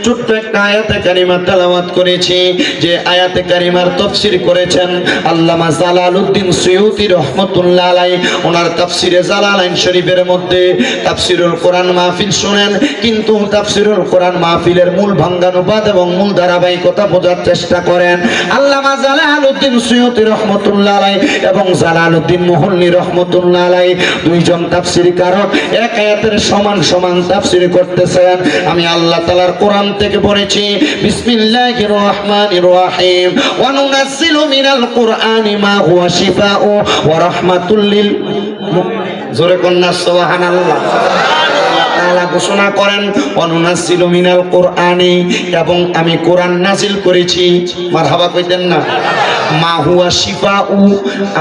ছোট্ট একটা আয়াতে কারিমা তেলাওয়াত করেছি, যে আয়াতে কারিমার তাফসীর করেছেন আল্লামা জালালউদ্দিন সুয়ুতী রাহমাতুল্লাহ আলাইহি। ওনার তাফসীরে জালালাইন শরীফের মধ্যে তাফসীরুল কোরআন মাহফিল শুনেন, কিন্তু তাফসীরুল কোরআন মাহফিলের মূল ভাঙ্গানুবাদ এবং মূল ধারাবাহিকতা বোঝার চেষ্টা করেন। আল্লামা জালালউদ্দিন সুয়ুতী রাহমাতুল্লাহ আলাইহি এবং জালালউদ্দিন মুহল্লি রাহমাতুল্লাহ আলাইহি দুইজন তাফসীরকারক এক আয়াতের সমান সমান তাফসীর করতেছেন। আমি আল্লাহ তাআলার কোরআন থেকে পড়েছি, বিসমিল্লাহির রহমানির রহিম, ওয়া নুনাজ্জিলু মিনাল কুরআনি মা হুয়া শিফাউ ওয়া রাহমাতুল লিল জোরে কন্যা সুবহানাল্লাহ। তাআলা ঘোষণা করেন অনুনাসিলু মিনাল কুরআনি, এবং আমি কোরআন নাজিল করেছি, মারহাবা কইতেন না, মা হুয়া শিফাউ,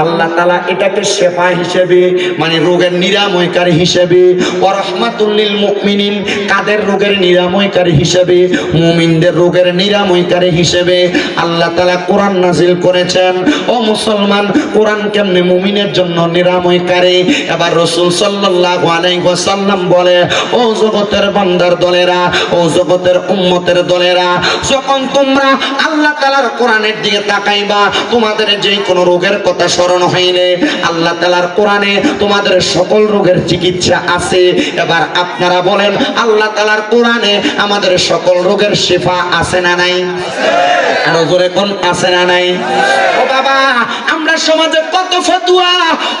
আল্লাহ তাআলা এটাকে শেফা হিসেবে মানে রোগের নিরাময়কারী হিসেবে, ওয়া রাহমাতুল লিল মুমিনিন, কাদের রোগের নিরাময়কারী হিসেবে, মুমিনদের রোগের নিরাময়কারী হিসেবে আল্লাহ তাআলা কোরআন নাজিল করেছেন। ও মুসলমান, কোরআন কেমনে মুমিনের জন্য নিরাময়কারী? এবার রাসূল সাল্লাল্লাহু আলাইহি ওয়াসাল্লাম বলে, ও জগতের বান্দার দলেরা, ও জগতের উম্মতের দলেরা, যখন তোমরা আল্লাহ তাআলার কোরআনের দিকে তাকাইবা, তোমাদের যে কোনো রোগের কথা স্মরণ হইলে আল্লাহ তাআলার কোরআনে তোমাদের সকল রোগের চিকিৎসা আছে। এবার আপনারা বলেন, আল্লাহ তাআলার কোরআনে আমাদের সকল রোগের শিফা আছে না নাই? আরো জোরে কোন আছে না নাই? ও বাবা, আমরা সমাজে কত ফতোয়া,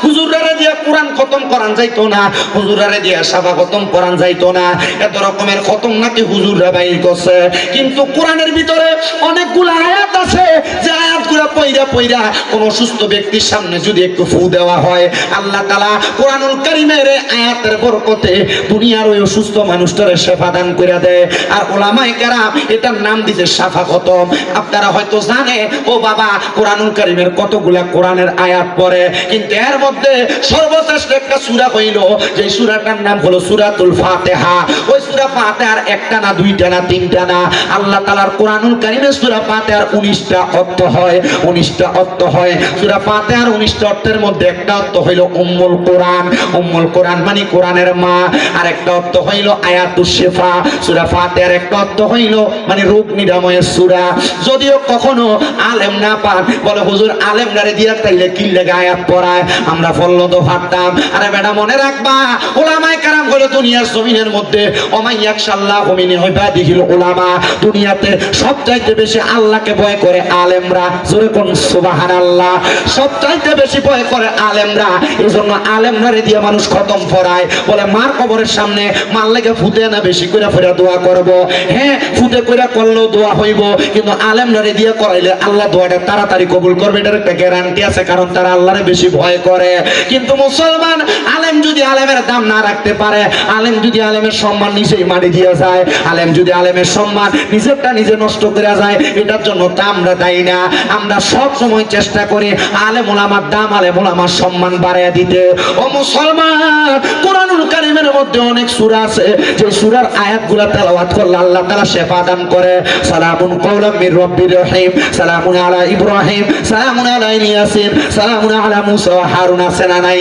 হুজুররা দিয়া কোরআন খতম করান যাইতো না, হুজুররা দিয়া সাফা খতম করান যাইতো না, এত রকমের খতম নাকি হুজুররা বাইর করছে। কিন্তু কোরআনের ভিতরে অনেকগুলো আয়াত আছে, যে আয়াতগুলো পয়রা পয়রা কোন অসুস্থ ব্যক্তির সামনে যদি একটু ফু দেওয়া হয়, আল্লাহ তাআলা কোরআনুল কারীমের আয়াতের বরকতে দুনিয়ার ওই অসুস্থ মানুষটারে শেফা দান করে দেয়। আর উলামায়ে কেরাম এটার নাম দিয়েছে শাফা খতম। আপনারা হয়তো জানেন, ও বাবা, কোরআনুল কারীমের কতগুলা কোরআনের আয়াত পড়ে, কিন্তু এর মধ্যে সর্বশ্রেষ্ঠ একটা সূরা হইল, যে সূরাটার নাম হলো সূরাতুল ফাতিহা। ওই সূরা ফাতিহার একটা না, দুইটা না, তিনটা না, আল্লাহ তাআলার কোরআনুল কারীমের সূরা ফাতিহার 19টা অর্থ হয়, 19টা অর্থ হয়। সূরা ফাতিহার 19টা অর্থের মধ্যে একটা অর্থ হইল উম্মুল কোরআন, উম্মুল কোরআন মানে কোরআনের মা। আর একটা অর্থ হইল আয়াতুশ শিফা, সূরা ফাতিহার একটা অর্থ হইল মানে রোগ নিরাময়ের সূরা। যদিও কখনো আলেম না পান, বলে হুজুর আলেমদারে দিয়া তাইলে কি লাগা আয়াত পড়ায়, আমরা ফললো তো ফাটতাম। আরে বেটা, মনে রাখবা, উলামায়ে কেরাম হলো দুনিয়ার জমিনের মধ্যে ওমাইয়াকশাল্লাহু মিন ইবাদিহিল উলামা, দুনিয়াতে সবচাইতে বেশি আল্লাহকে ভয় করে আলেমরা। জোরে কোন সুবহানাল্লাহ। সবচাইতে বেশি ভয় করে আলেমরা, এজন্য আলেমরারে দিয়ে মানুষ খতম পড়ায়। বলে মার কবরের সামনে মার লেগে ফুতে না বেশি করে ফেরা দোয়া করব। হ্যাঁ, ফুতে কইরা করলেও দোয়া হইব, কিন্তু আলেমরারে দিয়ে করাইলে আল্লাহ দোয়াটা তাড়াতাড়ি কবুল করবে, এটার একটা গ্যারান্টি আছে, কারণ তারা আল্লাহরে বেশি ভয় করে। কিন্তু মুসলমান আলেম যদি আলেমের দাম না রাখতে পারে, আলেম যদি আলেমের সম্মান নিজেই মাটি দিয়ে যায়, আলেম যদি আলেমের সম্মান নিজেরটা নিজে নষ্ট করে যায়, এটার জন্য তা আমরা দায়ী না। আমরা সব সময় চেষ্টা করি আলেম ওলামার দাম, আলেম ওলামার সম্মান বাড়াইয়া দিতে। ও মুসলমান, কোরআনুল কারীমের মধ্যে অনেক সূরা আছে, যে সূরার আয়াতগুলো তেলাওয়াত করলে আল্লাহ তাআলা শেফা দান করে। সালামুন কাওলাম মির রাব্বির রহিম, সালামুন আলা ইব্রাহিম, সালামুন আলা ইয়াসিন, সালামুন আলা মুসা ওয়া হারুন। আছে না নাই?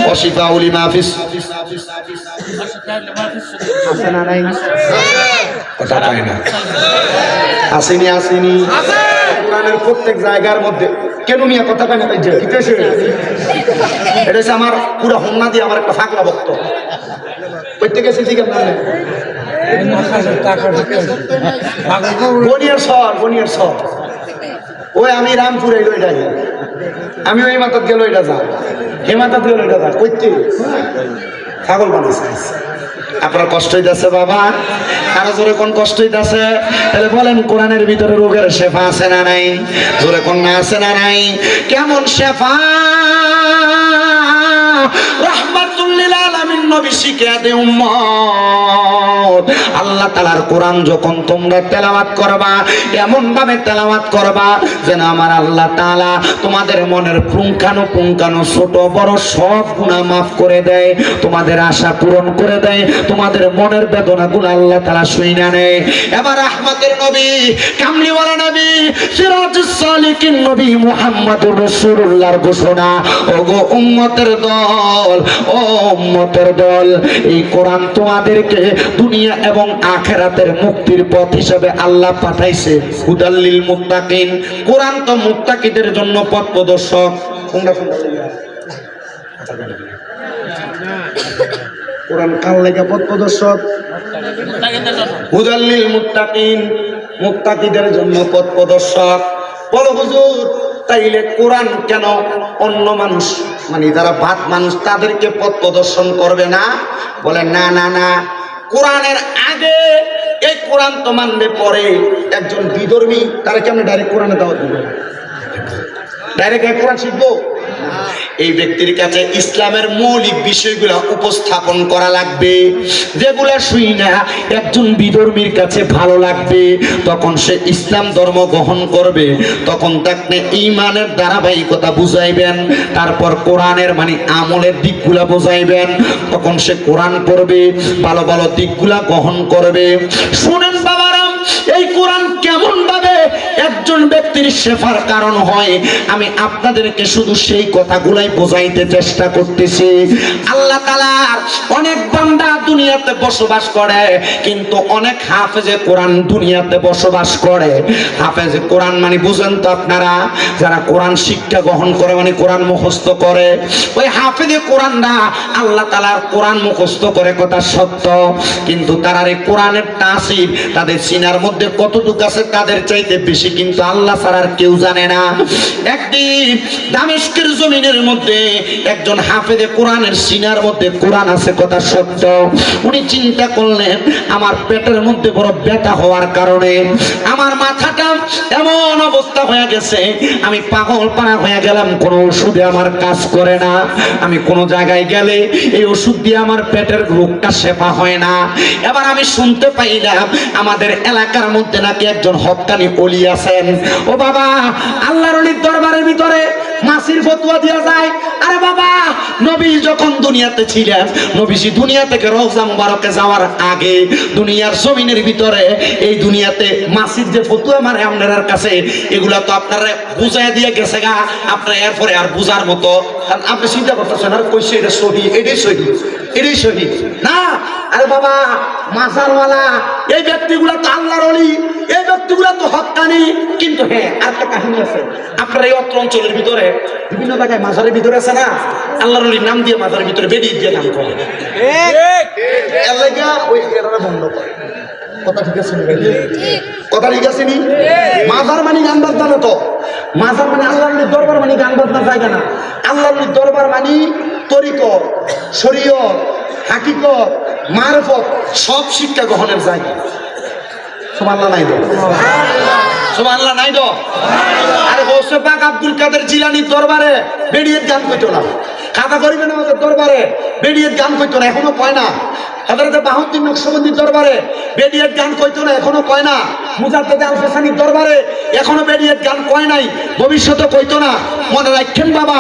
ওয়া শিফাউল লিমা ফিস, আছে না নাই? কথা কয় না, আসেনি আসেনি কোরআনের প্রত্যেক জায়গার মধ্যে। কেন মিয়া কথা কয় না? যে কিতেছে এটা হচ্ছে আমার পুরো হোমনা দিয়ে আমার একটা ফাঁকলা বক্ত প্রত্যেকে সিসি ক্যামেরা নেই, বনিয়ার সর, বনিয়ার সর। ওই আমি রামপুরে ওইটা, আমি ওই মাথাত গেল ওইটা যা, হে মাথাত গেল ওইটা যা, কইতে ছাগল বানাইছে। আপনার কষ্ট হইতেছে বাবা? আরো জোরে কোন কষ্ট হইতেছে? তাহলে বলেন, কোরআনের ভিতরে রোগের শেফা আছে না নাই? জোরে কোন না আছে না নাই? কেমন শেফা? রাহমাতুল লিল আলামিন নবী শিখিয়ে দে উম্মত, আল্লাহ তাআলার কোরআন যখন তোমরা তেলাওয়াত করবা, এমন ভাবে তেলাওয়াত করবা যেন আমার আল্লাহ তাআলা তোমাদের মনের পুঙ্খানু ছোট বড় সব গুনাহ মাফ করে দেয়, তোমাদের আশা পূরণ করে দেয়, তোমাদের মনের বেদনাগুলো আল্লাহ তাআলা শুইনা নেয়। এবার রাহমাতের নবী, কামলিওয়ালা নবী, সিরাজুস সালিকিন নবী মুহাম্মদুর রাসূলুল্লাহর ঘোষণা, ওগো উম্মতের দল, দল, ও উম্মতের দল, এই কোরআন তোমাদেরকে দুনিয়া এবং আখিরাতের মুক্তির পথ হিসেবে আল্লাহ পাঠাইছে। হুদাল্লিল মুত্তাকিন, কোরআন তো মুত্তাকিদের জন্য পথ প্রদর্শক। কোরআন কার লাগা পথ প্রদর্শক? হুদাল্লিল মুত্তাকিন, মুত্তাকিদের জন্য পথ প্রদর্শক। বলো হুজুর, তাইলে কোরআন কেন অন্য মানুষ মানে যারা বাদ মানুষ তাদেরকে পথ প্রদর্শন করবে না? বলে না না না, কোরআনের আগে এই কোরআন তো মানবে পরে। একজন বিধর্মী তারা কেমন ডাইরেক্ট কোরআনে দাওয়াত দিবে? ডাইরেক্ট কোরআন শিখবো? এই ব্যক্তির কাছে ইসলামের মৌলিক বিষয়গুলো উপস্থাপন করা লাগবে, যেগুলা শুই না একজন বিধর্মীর কাছে ভালো লাগবে, তখন সে ইসলাম ধর্ম গ্রহণ করবে। তখন তাকে ঈমানের ধারাবাহিকতা বুঝাইবেন, তারপর কোরআনের মানে আমলের দিকগুলা বুঝাইবেন, তখন সে কোরআন পড়বে, ভালো ভালো দিকগুলা গ্রহণ করবে। শুনেন বাবারা, এই কোরআন কেমন ভাবে একজন ব্যক্তির শেফার কারণ হয়, আমি আপনাদেরকে শুধু সেই কথাগুলাই বোঝাইতে চেষ্টা করতেছি। আল্লাহ তাআলার অনেক বান্দা দুনিয়াতে বসবাস করে, কিন্তু অনেক হাফেজে কোরআন দুনিয়াতে বসবাস করে। হাফেজে কোরআন মানে বুঝেন তো আপনারা, যারা কোরআন শিক্ষা গ্রহণ করে মানে কোরআন মুখস্থ করে, ওই হাফেজে কোরআনরা আল্লাহ তাআলার কোরআন মুখস্থ করে কথা সত্য, কিন্তু তারা এই কোরআনের তাসির তাদের সিনার মধ্যে কতটুকু আছে তাদের চাইতে বেশি কিন্তু আল্লাহ ছাড়া আর কেউ জানে না। একদিন দামেস্কের জমিনের মধ্যে একজন হাফেজে কোরআনের সিনার মধ্যে কোরআন আছে কথা সত্য, উনি চিন্তা করলেন আমার পেটের মধ্যে বড় ব্যথা হওয়ার কারণে আমার মাথাটা এমন অবস্থা হয়ে গেছে, আমি পাগল পাড়া হয়ে গেলাম, কোনো ওষুধে আমার কাজ করে না, আমি কোনো জায়গায় গেলে এই ওষুধ দিয়ে আমার পেটের রোগটা শেফা হয় না। এবার আমি শুনতে পাইলাম আমাদের এলাকার মধ্যে নাকি একজন হক্কানি ওলি আছেন। ও বাবা, আল্লাহর ওলির দরবারের ভিতরে মাসির ফতোয়া দেওয়া যায়। আরে বাবা, নবী যখন দুনিয়াতে ছিলেন, নবীজি দুনিয়া থেকে রওজা মুবারকে যাওয়ার আগে দুনিয়ার জমিনের ভিতরে এই দুনিয়াতে মাসির যে ফতোয়া মারে আপনার কাছে, এগুলা তো আপনারা বুঝাই দিয়ে গেছে গা, আপনারা এরপরে আর বুঝার মতো আপনি চিন্তা করতেছেন আর কইছে এটা সহি, এটাই সহি, এটাই সহি না। আরে বাবা, মাসালওয়ালা এই ব্যক্তিগুলা তো আল্লাহর ওলি, এই ব্যক্তিগুলা তো হক্কানি। কিন্তু হ্যাঁ, আরেকটা কাহিনী আছে, আপনার এই অত্র অঞ্চলের ভিতরে বিভিন্ন জায়গায় মাজারের ভিতরে আছে না, আল্লাহর ওলির নাম দিয়ে মাজারের ভিতরে বেদি দিয়ে নাম করে, এলাকা ওই এরা বন্ধ করে। কথা ঠিক আছে? কথা ঠিক আছে নি? মাজার মানে গান বাজনা তো, মাজার মানে আল্লাহর ওলির দরবার মানে গান বাজনার জায়গা না। আল্লাহর ওলির দরবার মানে তরিকত, শরীয়ত, হাকিকত, মারফত সব শিক্ষা গ্রহণের জায়গা। সুবহানাল্লাহ নাই তো? সুবহানাল্লাহ নাই তো? আরে গৌসে পাক আব্দুল কাদের জিলানীর দরবারে বেরিয়ে গান কইতো না, খাতা করিবেন আমাদের দরবারে বেরিয়ে গান কইতো না, এখনো কয় না। হযরতে বাহাউদ্দিন নকশবন্দির দরবারে বেরিয়েট গান কইতো না, এখনো কয় না। মুজাদ্দেদ আল ফেসানির দরবারে এখনো বেরিয়েট গান কয় নাই, ভবিষ্যতে কইতো না। মনে রাখেন বাবা,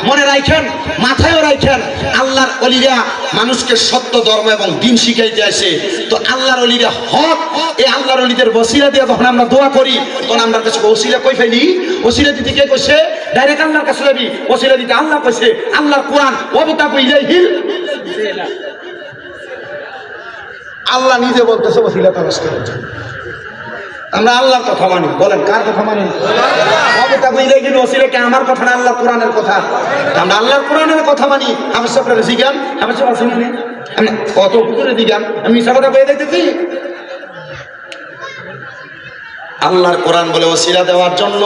মনে রাখেন, মাথায়ও রাখেন, আল্লাহর ওলিরা মানুষকে সত্য ধর্ম এবং দিন শিখাইতে আসে। তো আল্লাহর ওলিরা হক, এই আল্লাহর ওলিদের ওসিলা দিয়ে যখন আমরা দোয়া করি, তখন আমরা কাছে ওসিলা কই ফেলি। ওসিলা দিতে কে কইছে? ডাইরেক্ট আল্লাহর কাছে যাবি। ওসিলা দিতে আল্লাহ কইছে, আল্লাহর কোরআন ওয়াবতাকু ইলাইহিল, আল্লাহ নিজে বলতেছে ওসিলা তালাশ করার জন্য। আমরা আল্লাহর কথা মানি। বলেন কার কথা মানি? ওসিলাকে আমার কথা না, আল্লাহর কোরআনের কথা। আমরা আল্লাহর কোরআনের কথা মানি। আমি সবরে জিগান, আমি সব আসি মানে আমি কত পুকুরে জিগান, আমি মিশা কথা বলে দিতেছি। আল্লাহর কোরআন বলে ওসিলা দেওয়ার জন্য।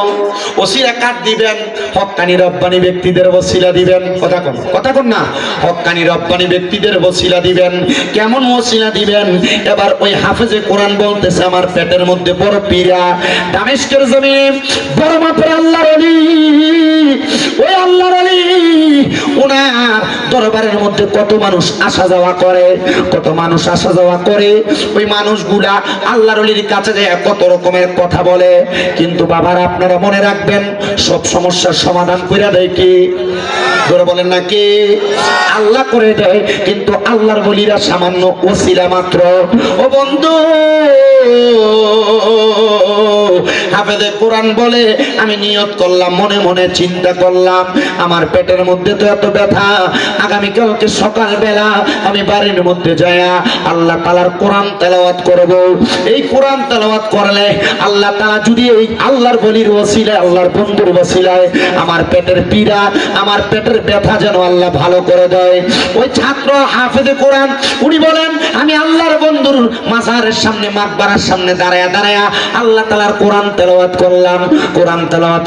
ওসিলা কাট দিবেন? হক্কানি রব্বানি ব্যক্তিদের ওসিলা দিবেন। কথা কোন না, হক্কানি রব্বানি ব্যক্তিদের ওসিলা দিবেন। কেমন ওসিলা দিবেন? এবার ওই হাফেজে কোরআন বলতেছে আমার পেটের মধ্যে বড় পীড়া, দামেস্কের জমিনে বড় মাপের আল্লাহর ওলি, ওই আল্লাহর ওলি ওনার দরবারের মধ্যে কত মানুষ আসা যাওয়া করে, কত মানুষ আসা যাওয়া করে। ওই মানুষগুলা আল্লাহর ওলির কাছে যায় কত রকমের কথা বলে, কিন্তু বাবার আপনারা মনে রাখবেন সব সমস্যার সমাধান করে দেয় কি? ধরে বলেন না কে? আল্লাহ করে দেয়, কিন্তু আল্লাহর ওলিরা সামান্য ওসিলা মাত্র। ও বন্ধু, হাফেজে কোরআন বলে আমি নিয়ত করলাম, মনে মনে চিন্তা করলাম আমার পেটের মধ্যে তো এত ব্যথা, আগামীকালকে সকালবেলা আমি বাড়ির মধ্যে যায়া আল্লাহ তাআলার কোরআন তেলাওয়াত করব। এই কোরআন তেলাওয়াত করলে আল্লাহ তাআলা যদি এই আল্লাহর বলির ওসিলায়, আল্লাহর বন্ধুর ওসিলায় আমার পেটের পীড়া, আমার পেটের ব্যথা যেন আল্লাহ ভালো করে দেয়। ওই ছাত্র হাফেজে কোরআন উনি বলেন আমি আল্লাহর বন্ধুর মাজারের সামনে, মাকবারার সামনে দাঁড়ায়া দাঁড়ায়া আল্লাহ তাআলার কোরআন তেলাওয়াত করলাম। কোরআন তেলাওয়াত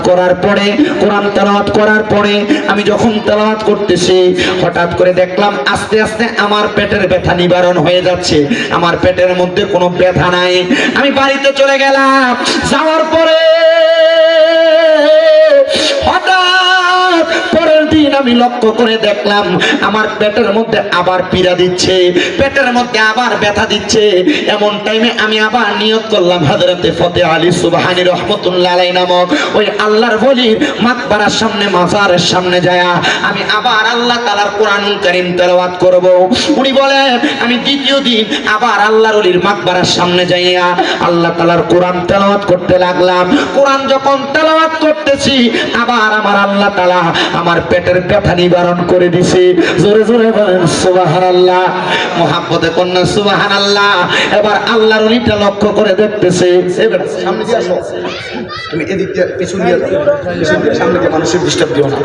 করার পরে আমি যখন তেলাওয়াত করতেছি হঠাৎ করে দেখলাম আস্তে আস্তে আমার পেটের ব্যথা নিবারণ হয়ে যাচ্ছে, আমার পেটের মধ্যে কোনো ব্যথা নাই। আমি বাড়িতে চলে গেলাম, যাওয়ার পরে হঠাৎ পরের দিন আমি লক্ষ্য করে দেখলাম আমার পেটের মধ্যে আবার পীড়া দিচ্ছে, পেটের মধ্যে আবার ব্যথা দিচ্ছে। এমন টাইমে আমি আবার নিয়ত করলাম হযরতে ফতে আলী সুবহানী রহমাতুল্লাহ আলাইহি নামক ওই আল্লাহর ওলির মাকবারার সামনে, মাজারের সামনে যায়া আমি আবার আল্লাহ তাআলার কোরআনুল কারীম তেলাওয়াত করব। উনি বলেন আমি দ্বিতীয় দিন আবার আল্লাহর ওলির মাকবারার সামনে যাইয়া আল্লাহ তাআলার কোরআন তেলাওয়াত করতে লাগলাম। কোরআন যখন তেলাওয়াত করতেছি আবার আমার আল্লাহ তাআলা আমার পেটের ব্যথা নিবারণ করে দিছে। জোরে জোরে বলেন সুবহানাল্লাহ, মুহাব্বতে কন্যা সুবহানাল্লাহ। এবার আল্লাহর ওলিটা লক্ষ্য করে দেখতেছে, এবার সামনে দিয়ে আসো, তুমি এদিক দিয়ে পিছন দিয়ে যাও, পিছন দিয়ে সামনে দিয়ে মানুষের ডিস্টার্ব দিও না।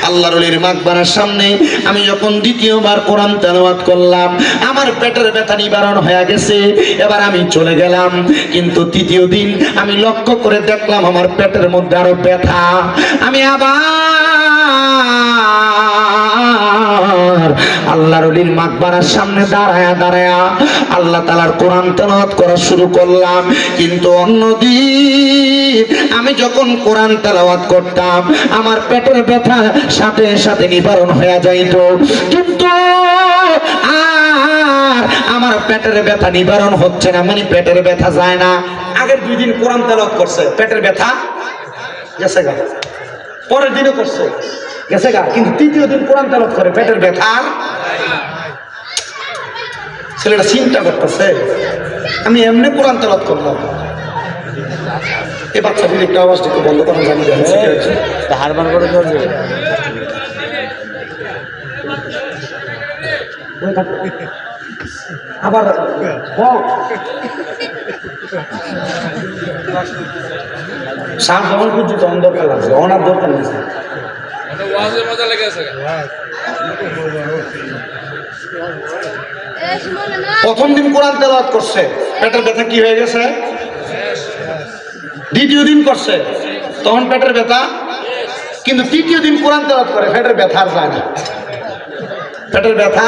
আল্লাহর ওলির মাকবারার সামনে আমি যখন দ্বিতীয়বার কোরআন তেলাওয়াত করলাম আমার পেটের ব্যথা নিবারণ হয়ে গেছে। এবার আমি চলে গেলাম, কিন্তু তৃতীয় দিন আমি লক্ষ্য করে দেখলাম আমার পেটের মধ্যে আরো ব্যথা। আমি আবার আল্লাহর ওলির মাকবারার সামনে দাঁড়ায়া দাঁড়ায়া আল্লাহ তাআলার কোরআন তেলাওয়াত করা শুরু করলাম। কিন্তু অন্যদিন আমি যখন কোরআন তেলাওয়াত করতাম আমার পেটের ব্যথা সাথে সাথে নিবারণ হয়ে যাইত, কিন্তু আর আমার পেটের ব্যথা নিবারণ হচ্ছে না, মানে পেটের ব্যথা যায় না। আগের 2 দিন কোরআন তেলাওয়াত করছে, পেটের ব্যথা গেছে গা, পরের দিনও করছে গেছে গা, কিন্তু তৃতীয় দিন কোরআন তেলাওয়াত করে পেটের ব্যথা। ছেলেটা চিন্তা করতেছে আমি এমনি কোরআন তেলাওয়াত করলাম, এই বাচ্চাটির একটু আওয়াজটা একটু বন্ধ করা জানি হারবার করে ধরবে। আবার সার যখন খুঁজছি তখন দরকার লাগছে, ওনার দরকার নেই। প্রথম দিন কোরআন তেলাওয়াত করছে, পেটের ব্যথা কি হয়ে গেছে। দ্বিতীয় দিন করছে, তখন পেটের ব্যথা, কিন্তু তৃতীয় দিন কোরআন তেলাওয়াত করে পেটের ব্যথা আর যায় না, পেটের ব্যথা।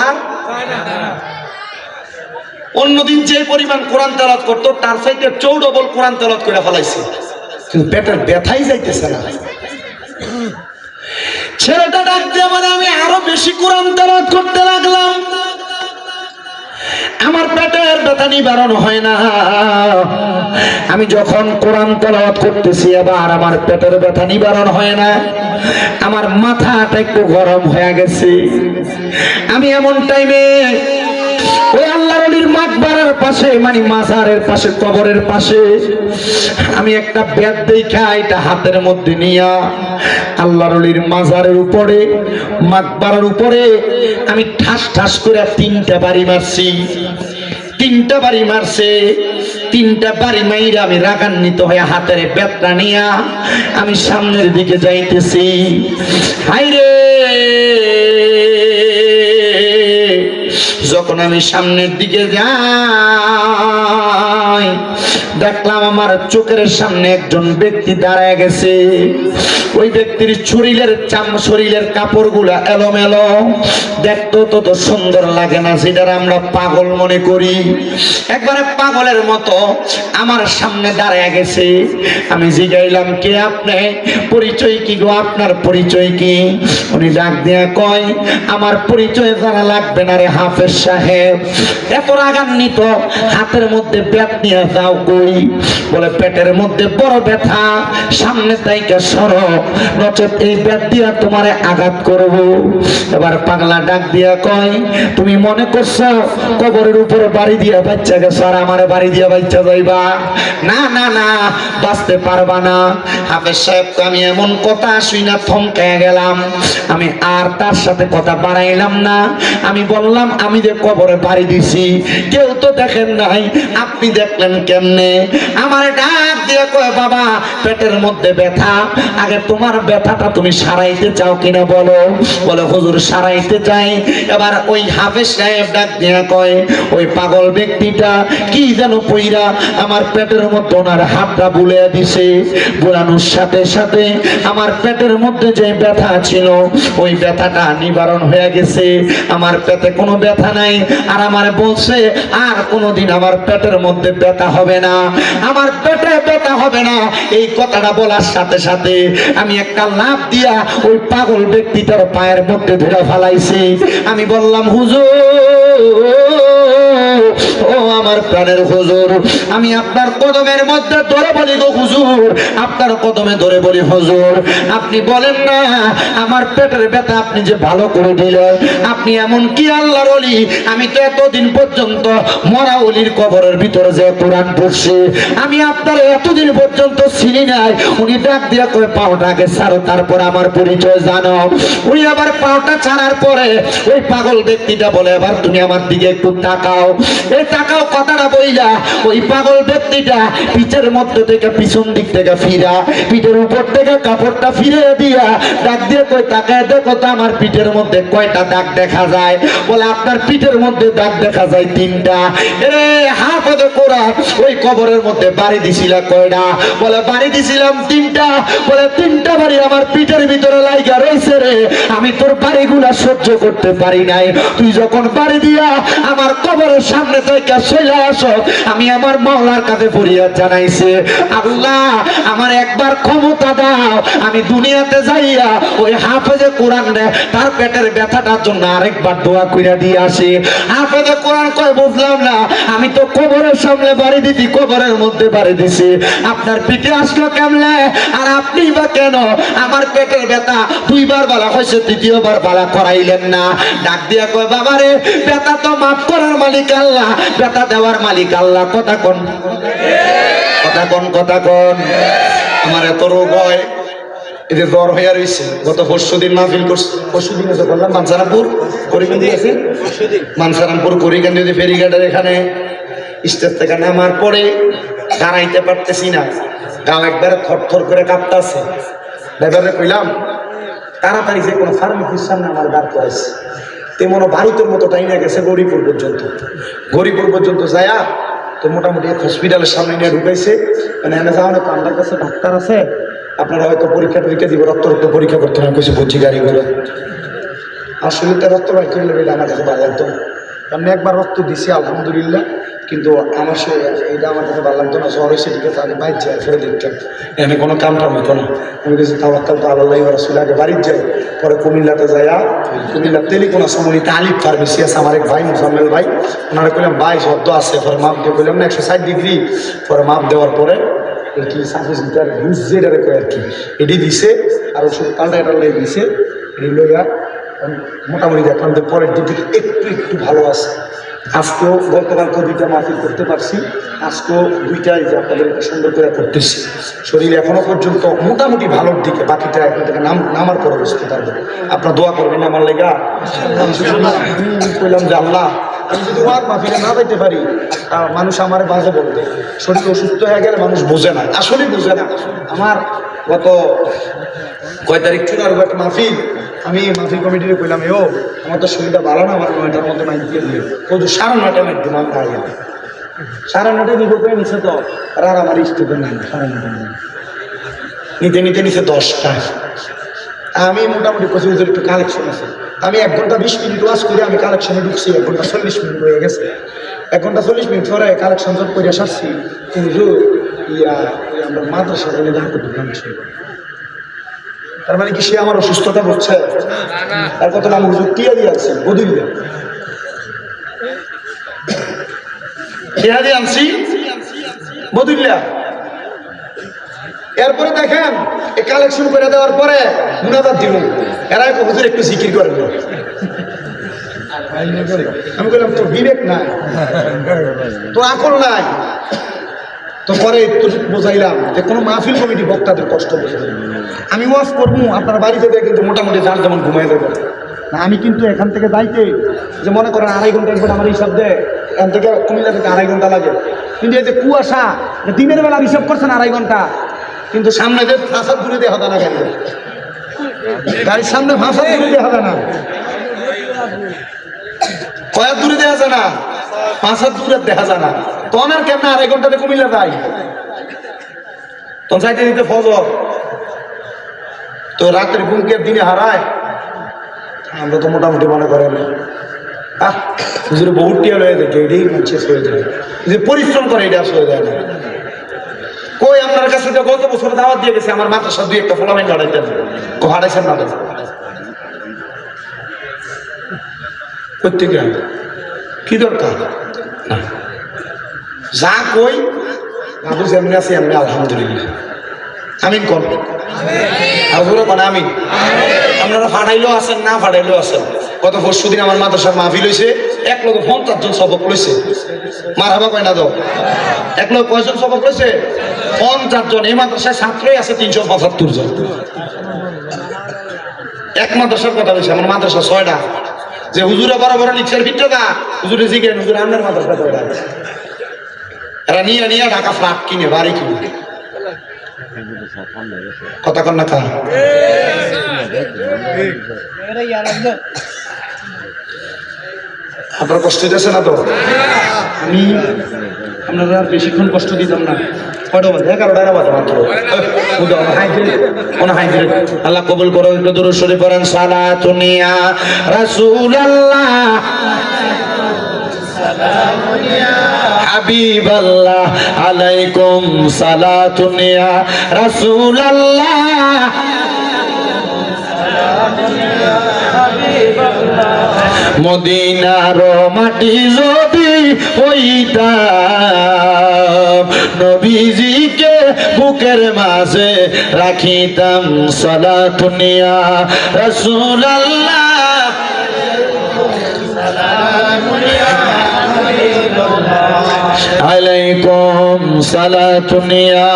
অন্যদিন যে পরিমাণ কোরআন তেলাওয়াত করতো তার চাইতে 4 ডবল কোরআন তেলাওয়াত করে ফেলাইছে, কিন্তু পেটের ব্যথাই যাইতেছে না। ছেলেটা ডাক দিয়ে বলে আমি আরো বেশি কোরআন তেলাওয়াত করতে লাগলাম, আমার পেটের ব্যথা নিবারণ হয় না। আমি যখন কোরআন তেলাওয়াত করতেছি আবার আমার পেটের ব্যথা নিবারণ হয় না, আমার মাথাটা একটু গরম হয়ে গেছে। আমি এমন টাইমে ওই আল্লাহর ওলির মাকবারার পাশে, মানে মাজারের পাশে, কবরের পাশে আমি একটা বেত দেখা এটা হাতের মধ্যে নিয়া আল্লাহর ওলির মাজারের উপরে, মাকবারার উপরে আমি ঠাস ঠাস করে 3টা বাড়ি মারছি। 3টা বাড়ি মারছে, 3টা বাড়ি মাইরা আমি রাগান্বিত হয়ে হাতের বেতটা নিয়া আমি সামনের দিকে যাইতেছি। হাইরে যখন আমি সামনের দিকে যাই দেখলাম আমার চোখের সামনে একজন ব্যক্তি দাঁড়ায় গেছে। ওই ব্যক্তির শরীরের কাপড়গুলা এলোমেলো, দেখতে তত সুন্দর লাগে না, যেটা আমরা পাগল মনে করি। একবারে পাগলের মতো আমার সামনে দাঁড়ায় গেছে। আমি জিজ্ঞাইলাম কে আপনি, পরিচয় কি গো, আপনার পরিচয় কি? উনি ডাক দিয়া কয় আমার পরিচয় জানা লাগবে না রে হাফেজ সাহেব। এত রাগান্বিত, হাতের মধ্যে বেত নিয়ে যাও কই? বলে পেটের মধ্যে বড় ব্যথা, সামনে তাইকা সরো, নচেত এই ব্যাট দিয়া তোমারে আঘাত করব। এবার পাগলা ডাক দিয়া কয়, তুমি মনে করছো কবরের উপরে বাড়ি দিয়া বাচ্চা গেছো আর আমারে বাড়ি দিয়া বাচ্চা যাইবা? না না না, বাঁচতে পারবা না। হাফেজ সাহেবকে আমি এমন কথা শুই না থমকে গেলাম। আমি আর তার সাথে কথা বাড়াইলাম না। আমি বললাম, আমি যে কবরে বাড়ি দিছি কেউ তো দেখেন নাই, আপনি দেখলেন কেমনে? আমার ডাক দিয়ে কয়, বাবা পেটের মধ্যে ব্যথা, আগে তোমার ব্যথাটা তুমি সারাইতে চাও কিনা বলো? বলে হুজুর সারাইতে চাই। এবার ওই হাফেজ সাহেব ডাক দিয়ে কয়, ওই পাগল ব্যক্তিটা কি যেন পইরা আমার পেটের মধ্যে ওনার হাতটা বুলিয়ে দিছে। বুলানোর সাথে সাথে আমার পেটের মধ্যে যে ব্যথা ছিল ওই ব্যথাটা নিবারণ হয়ে গেছে। আমার পেটে কোনো ব্যথা নাই। আর আমার বলছে আর কোনোদিন আমার পেটের মধ্যে ব্যথা হবে না, আমার পেটে ব্যথা হবে না। এই কথাটা বলার সাথে সাথে আমি একটা লাফ দিয়া ওই পাগল ব্যক্তিটার পায়ের মধ্যে ধরে ফেলাইছি। আমি বললাম, হুজুর, ও আমার প্রাণের হুজুর, আমি আপনার কদমের মধ্যে ধরে বলি গো হুজুর, আপনার কদমে ধরে বলি হুজুর, আপনি বলেন না আমার পেটের ব্যথা আপনি যে ভালো করে দিলেন, আপনি এমন কি আল্লাহর ওলি? আমি তো এতদিন পর্যন্ত মরা ওলির কবরের ভিতরে যে কোরআন পড়ছি, আমি আপনার এতদিন পর্যন্ত চিনি নাই। উনি ডাক দিয়া কয়ে, পাওটাকে ছাড়ো, তারপর আমার পরিচয় জানো। উনি আবার পাওটা ছাড়ার পরে ওই পাগল ব্যক্তিটা বলে, এবার তুমি আমার দিকে একটু তাকাও। এই তাকাও কথাটা বইলা ওই পাগল ব্যক্তিটা পিঠের মধ্যে থেকে পিছন দিক থেকে ফিরা, পিঠের উপর থেকে কাপড়টা ফিরে দিয়া ডাক দিয়ে কই, তাকায় দেখো তো আমার পিঠের মধ্যে কয়টা দাগ দেখা যায়? বলে, আপনার পিঠের মধ্যে দাগ দেখা যায় 3টা। এরে হাফেজে কোরআন, ওই কবরের মধ্যে বাড়ি দিছিলা কয়টা? বলে, বাড়ি দিছিলাম 3টা। বলে, 3টা বাড়ি আমার পিঠের ভিতরে লাইগা রইছে রে, আমি তোর বাড়িগুলা সহ্য করতে পারি নাই। তুই যখন বাড়ি দিয়া আমার কবরের সামনে থেকে চলে আসো, আমি আমার মাওলার কাছে ফরিয়াদ জানাইছে, আল্লাহ আমার একবার ক্ষমতা দাও, আমি দুনিয়াতে যাইয়া ওই হাফেজে কোরআন তার পেটের ব্যথাটার জন্য আরেকবার দোয়া কইরা দিয়ে আসি। হাফেজে কোরআন কয়, বুঝলাম না, আমি তো কবরের সামনে বাড়ি দিছি, কবরের মধ্যে বাড়ি দিছি, আপনার পিঠে আসলো কেমনে? আর আপনি বা কেন আমার পেটের ব্যথা 2বার বালা হয়েছে, 3য়বার বালা করাইলেন না? ডাক দিয়া কয়, বাবারে ব্যথা তো মাফ করার মালিক আল্লাহ, ব্যথা দেওয়ার মালিক আল্লাহ। কথা কোন, কথা কোন, কথা কোন। আমার এত রোগ হয়, এতে জ্বর হইয়া রয়েছে। গত পরশুদিন মাহফিল করছি, পরশুদিন এসে করলাম মানসারামপুর করিকান্দি গেছি, মানসারামপুর করিকান্দি ফেরিঘাটের এখানে স্টেজ থেকে নামার পরে দাঁড়াইতে পারতেছি না, গাও একবারে থরথর করে কাঁপতেছে। ড্রাইভারে কইলাম, তাড়াতাড়ি যে কোনো ফার্মেসির সামনে আমার দাঁড় করেছে। তেমন ভারতের মতো টাইম গেছে গৌরীপুর পর্যন্ত। গৌরীপুর পর্যন্ত যায়া তো মোটামুটি হসপিটালের সামনে নিয়ে ঢুকাইছে। মানে এনে যাওয়া না, আমার কাছে ডাক্তার আছে, আপনারা হয়তো পরীক্ষা টরীক্ষা দিব, রক্ত পরীক্ষা করতে হবে, কিছু বুঝছি গাড়ি করে। আসলে তো রক্ত বাই করলে আমার কাছে ভালো লাগতো, আমি একবার রক্ত দিছি আলহামদুলিল্লাহ, কিন্তু আমার সে এইটা আমার কাছে ভালো লাগতো না। জ্বর হয়েছে, ঠিক আছে, আগে বাইর যাই, ফেরে দেখতাম আমি কোনো কামটা হইতো না। আমি কিছু তাওয়াক্কাল তো আল্লাহ রাসূল, আগে বাড়ির যাই, পরে কুমিল্লাতে যাইয়া কুমিল্লার তেলিকোনা সমনিতে আলিফ ফার্মেসি আছে, আমার এক ভাই মুজাম্মেল ভাই, ওনারা কইলাম ভাই শব্দ আছে, পরে মাপ দিয়ে কইলাম না 160 ডিগ্রি, পরে মাপ দেওয়ার পরে কি সার্ভিস মিটার ইউজ যেটারে কয় আর কি, এটি দিছে, আর ওষুধ পাল্টা এটা লই দিছে, এটি লইয়া মোটামুটি দেখলাম যে পরের দিন থেকে একটু একটু ভালো আছে। আজকেও গতকালকে 2টা মাহফিল করতে পারছি, আজকেও 2টাই যে আপনাদের সুন্দর করে করতেছি। শরীর এখনো পর্যন্ত মোটামুটি ভালোর দিকে, বাকিটা এখন থেকে নামার পরে বুঝতে পারবো। আপনারা দোয়া করবেন আমার লেগা। আমি কইলাম যে আল্লাহ, আমি যদি ওয়াক মাহফিলে না যাইতে পারি, মানুষ আমার বাজে বলবে। শরীর অসুস্থ হয়ে গেলে মানুষ বোঝে না, আসলেই বোঝে না। আমার গত কয় তারিখ ছিল আর একটা মাহফিল, আমি মাহফিল কমিটিতে কইলাম, ও আমার তো শরীরটা ভালো না, আমার ওইটার মধ্যে মাইক দিয়ে দিল, কত 9:30 মাইক দিলাম, 9:30 নিব করে নিছে তো, আর আমার স্টুডেন্ট নাই, 9:30 নিতে নিতে নিছে 10টা। আমি মোটামুটি 25 একটু কালেকশন আছে, আমি 1 ঘন্টা 20 মিনিট ওয়াজ করে আমি কালেকশনে ঢুকছি, 1 ঘন্টা 40 মিনিট হয়ে গেছে। 1 ঘন্টা 40 মিনিট পরে কালেকশন সব করে সারছি, কিন্তু আমরা মাদ্রাসা দান করতে পারছি। তার মানে কি সে আমার অসুস্থতা বুঝছে? তার কথা আমি হুজুর টিয়া দিয়ে আনছি, বদিল্লা টিয়া দিয়ে আনছি, বদুল্লা। এরপরে দেখেন এই কালেকশন করে দেওয়ার পরে মুনাজাত দিব, এরা হুজুর একটু জিকির করেন। আমি বললাম তোর বিবেক নাই, তোর আকল নাই। তো পরে একটু বোঝাইলাম যে কোনো মাহফিল কমিটি বক্তাদের কষ্ট বোঝে। আমি ওয়াজ করবো, আপনার বাড়িতে দিয়ে কিন্তু মোটামুটি যার যেমন ঘুমাই দেবেন না। আমি কিন্তু এখান থেকে যাইতে যে মনে করেন 2.5 ঘন্টা একবার আমার হিসাব দেয়, এখান থেকে কুমিল্লা থেকে 2.5 ঘন্টা লাগে। কিন্তু এই যে কুয়াশা, দিনের বেলা হিসাব করছেন 2.5 ঘন্টা, কিন্তু সামনে যে ভাষা দূরে দেওয়া হবে না, কেন গাড়ির সামনে ভাষা দূরে দেওয়া হবে না, কয়েক দূরে দেওয়া যায় না, 5 হাত দূরে দেখা যায় না। তখন আর কেমন 2.5 ঘন্টাতে কুমিল্লা যাই, তখন চাইতে দিতে ফজর। তো রাত্রে ঘুমকে দিনে হারায়, আমরা তো মোটামুটি মনে করেন হুজুরে বহুত টিয়া হয়ে থাকে, এটাই শেষ হয়ে যায়। যে পরিশ্রম করে এটা হয়ে যায় না। কই আপনার কাছে তো গত বছর দাওয়াত দিয়ে গেছে, আমার মাদ্রাসা 2-1টা ফলামেন্ট হারাইতেন, হারাইছেন না প্রত্যেকে। কি দরকার যা কই বাবু যেমনি আছি এমনি আলহামদুলিল্লাহ। আমিন কোন মানে আমি আপনারা ফাটাইলেও আছেন, না ফাটাইলেও আছেন। গত পরশুদিন আমার মাদ্রাসার মাহফিল হয়েছে, 150 জন সবক লইছে। মারহাবা কয় না তো, 1 কয়জন সবক লইছে? 50 জন। এই মাদ্রাসায় ছাত্রই আছে 375 জন। এক মাদ্রাসার কথা বলছে, আমার মাদ্রাসা 6টা। যে হুজুরে বড় বড় লিখছেন ভিতরে না, হুজুরে জিজ্ঞেস হুজুর আপনার মাদ্রাসা কয়টা? এরা নিয়ে ঢাকা ফ্ল্যাট কিনে, বাড়ি কিনে। কথা কন না কা আপনার কষ্ট দিতেছে না তো? আমি আপনারা আর বেশিক্ষণ কষ্ট দিতাম না। কয়টা বাজে? 11টা বাজে মাত্র। আল্লাহ কবুল করো। একটু দরুদ শরীফ পড়েন। সালাতুন ইয়া রাসূলুল্লাহ, সালামুন ইয়া হাবিবাল্লাহ, আলাইকুম সালাতুন ইয়া রাসূলুল্লাহ, সালামুন ইয়া হাবিবাল্লাহ। মদিনার মাটি যদি হইতাম, নবীজিকে বুকের মাঝে রাখিতাম। সালাতুন ইয়া রাসূলুল্লাহ, সালামুন ইয়া হাবিবাল্লাহ, আলাইকুম সালাতুন ইয়া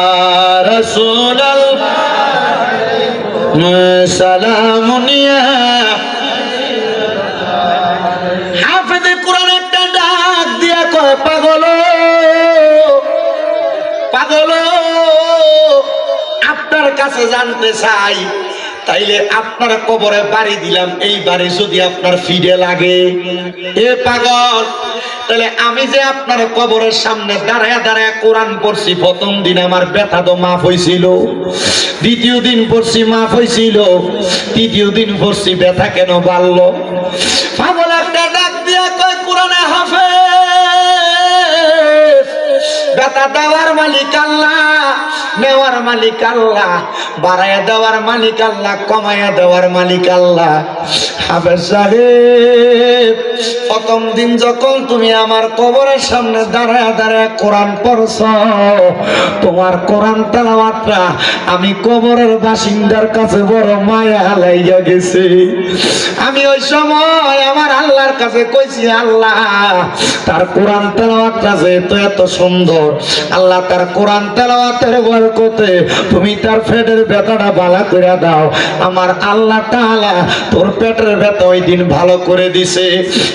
রাসূলুল্লাহ, সালামুন ইয়া। হাফেজে কোরআন একটা ডাক দিয়া কয়, পাগল পাগল, আপনার কাছে জানতে চাই, তাইলে আপনার কবরে বাড়ি দিলাম, এই বাড়ি যদি আপনার ফিরে লাগে, এ পাগল, তাহলে আমি যে আপনার কবরের সামনে দাঁড়ায় দাঁড়ায় কোরআন পড়ছি, প্রথম দিন আমার ব্যথা তো মাফ হয়েছিল, দ্বিতীয় দিন পড়ছি মাফ হয়েছিল, তৃতীয় দিন পড়ছি ব্যথা কেন বাড়লো? পাগল একটা ডাক দিয়া কয়, কোরআনে হাফেজ, ব্যথা দেওয়ার মালিক আল্লাহ, নেওয়ার মালিক আল্লাহ, বাড়াইয়া দেওয়ার মালিক আল্লাহ, কমাইয়া দেওয়ার মালিক আল্লাহ। হাফেজ সাহেব, প্রথম দিন যখন তুমি আমার কবরের সামনে দাঁড়ায় দাঁড়ায় কোরআন পড়ছ, তোমার কোরআন তেলাওয়াতটা আমি কবরের বাসিন্দার কাছে বড় মায়া লাইগা গেছে। আমি ওই সময় আমার আল্লাহর কাছে কইছি, আল্লাহ তার কোরআন তেলাওয়াতটা যে এত সুন্দর, আল্লাহ তার কোরআন তেলাওয়াতের বরকতে তুমি তার পেটের ব্যথাটা ভালো করে দাও। আমার আল্লাহ তাআলা তোর পেটের ব্যথা ওই দিন ভালো করে দিছে।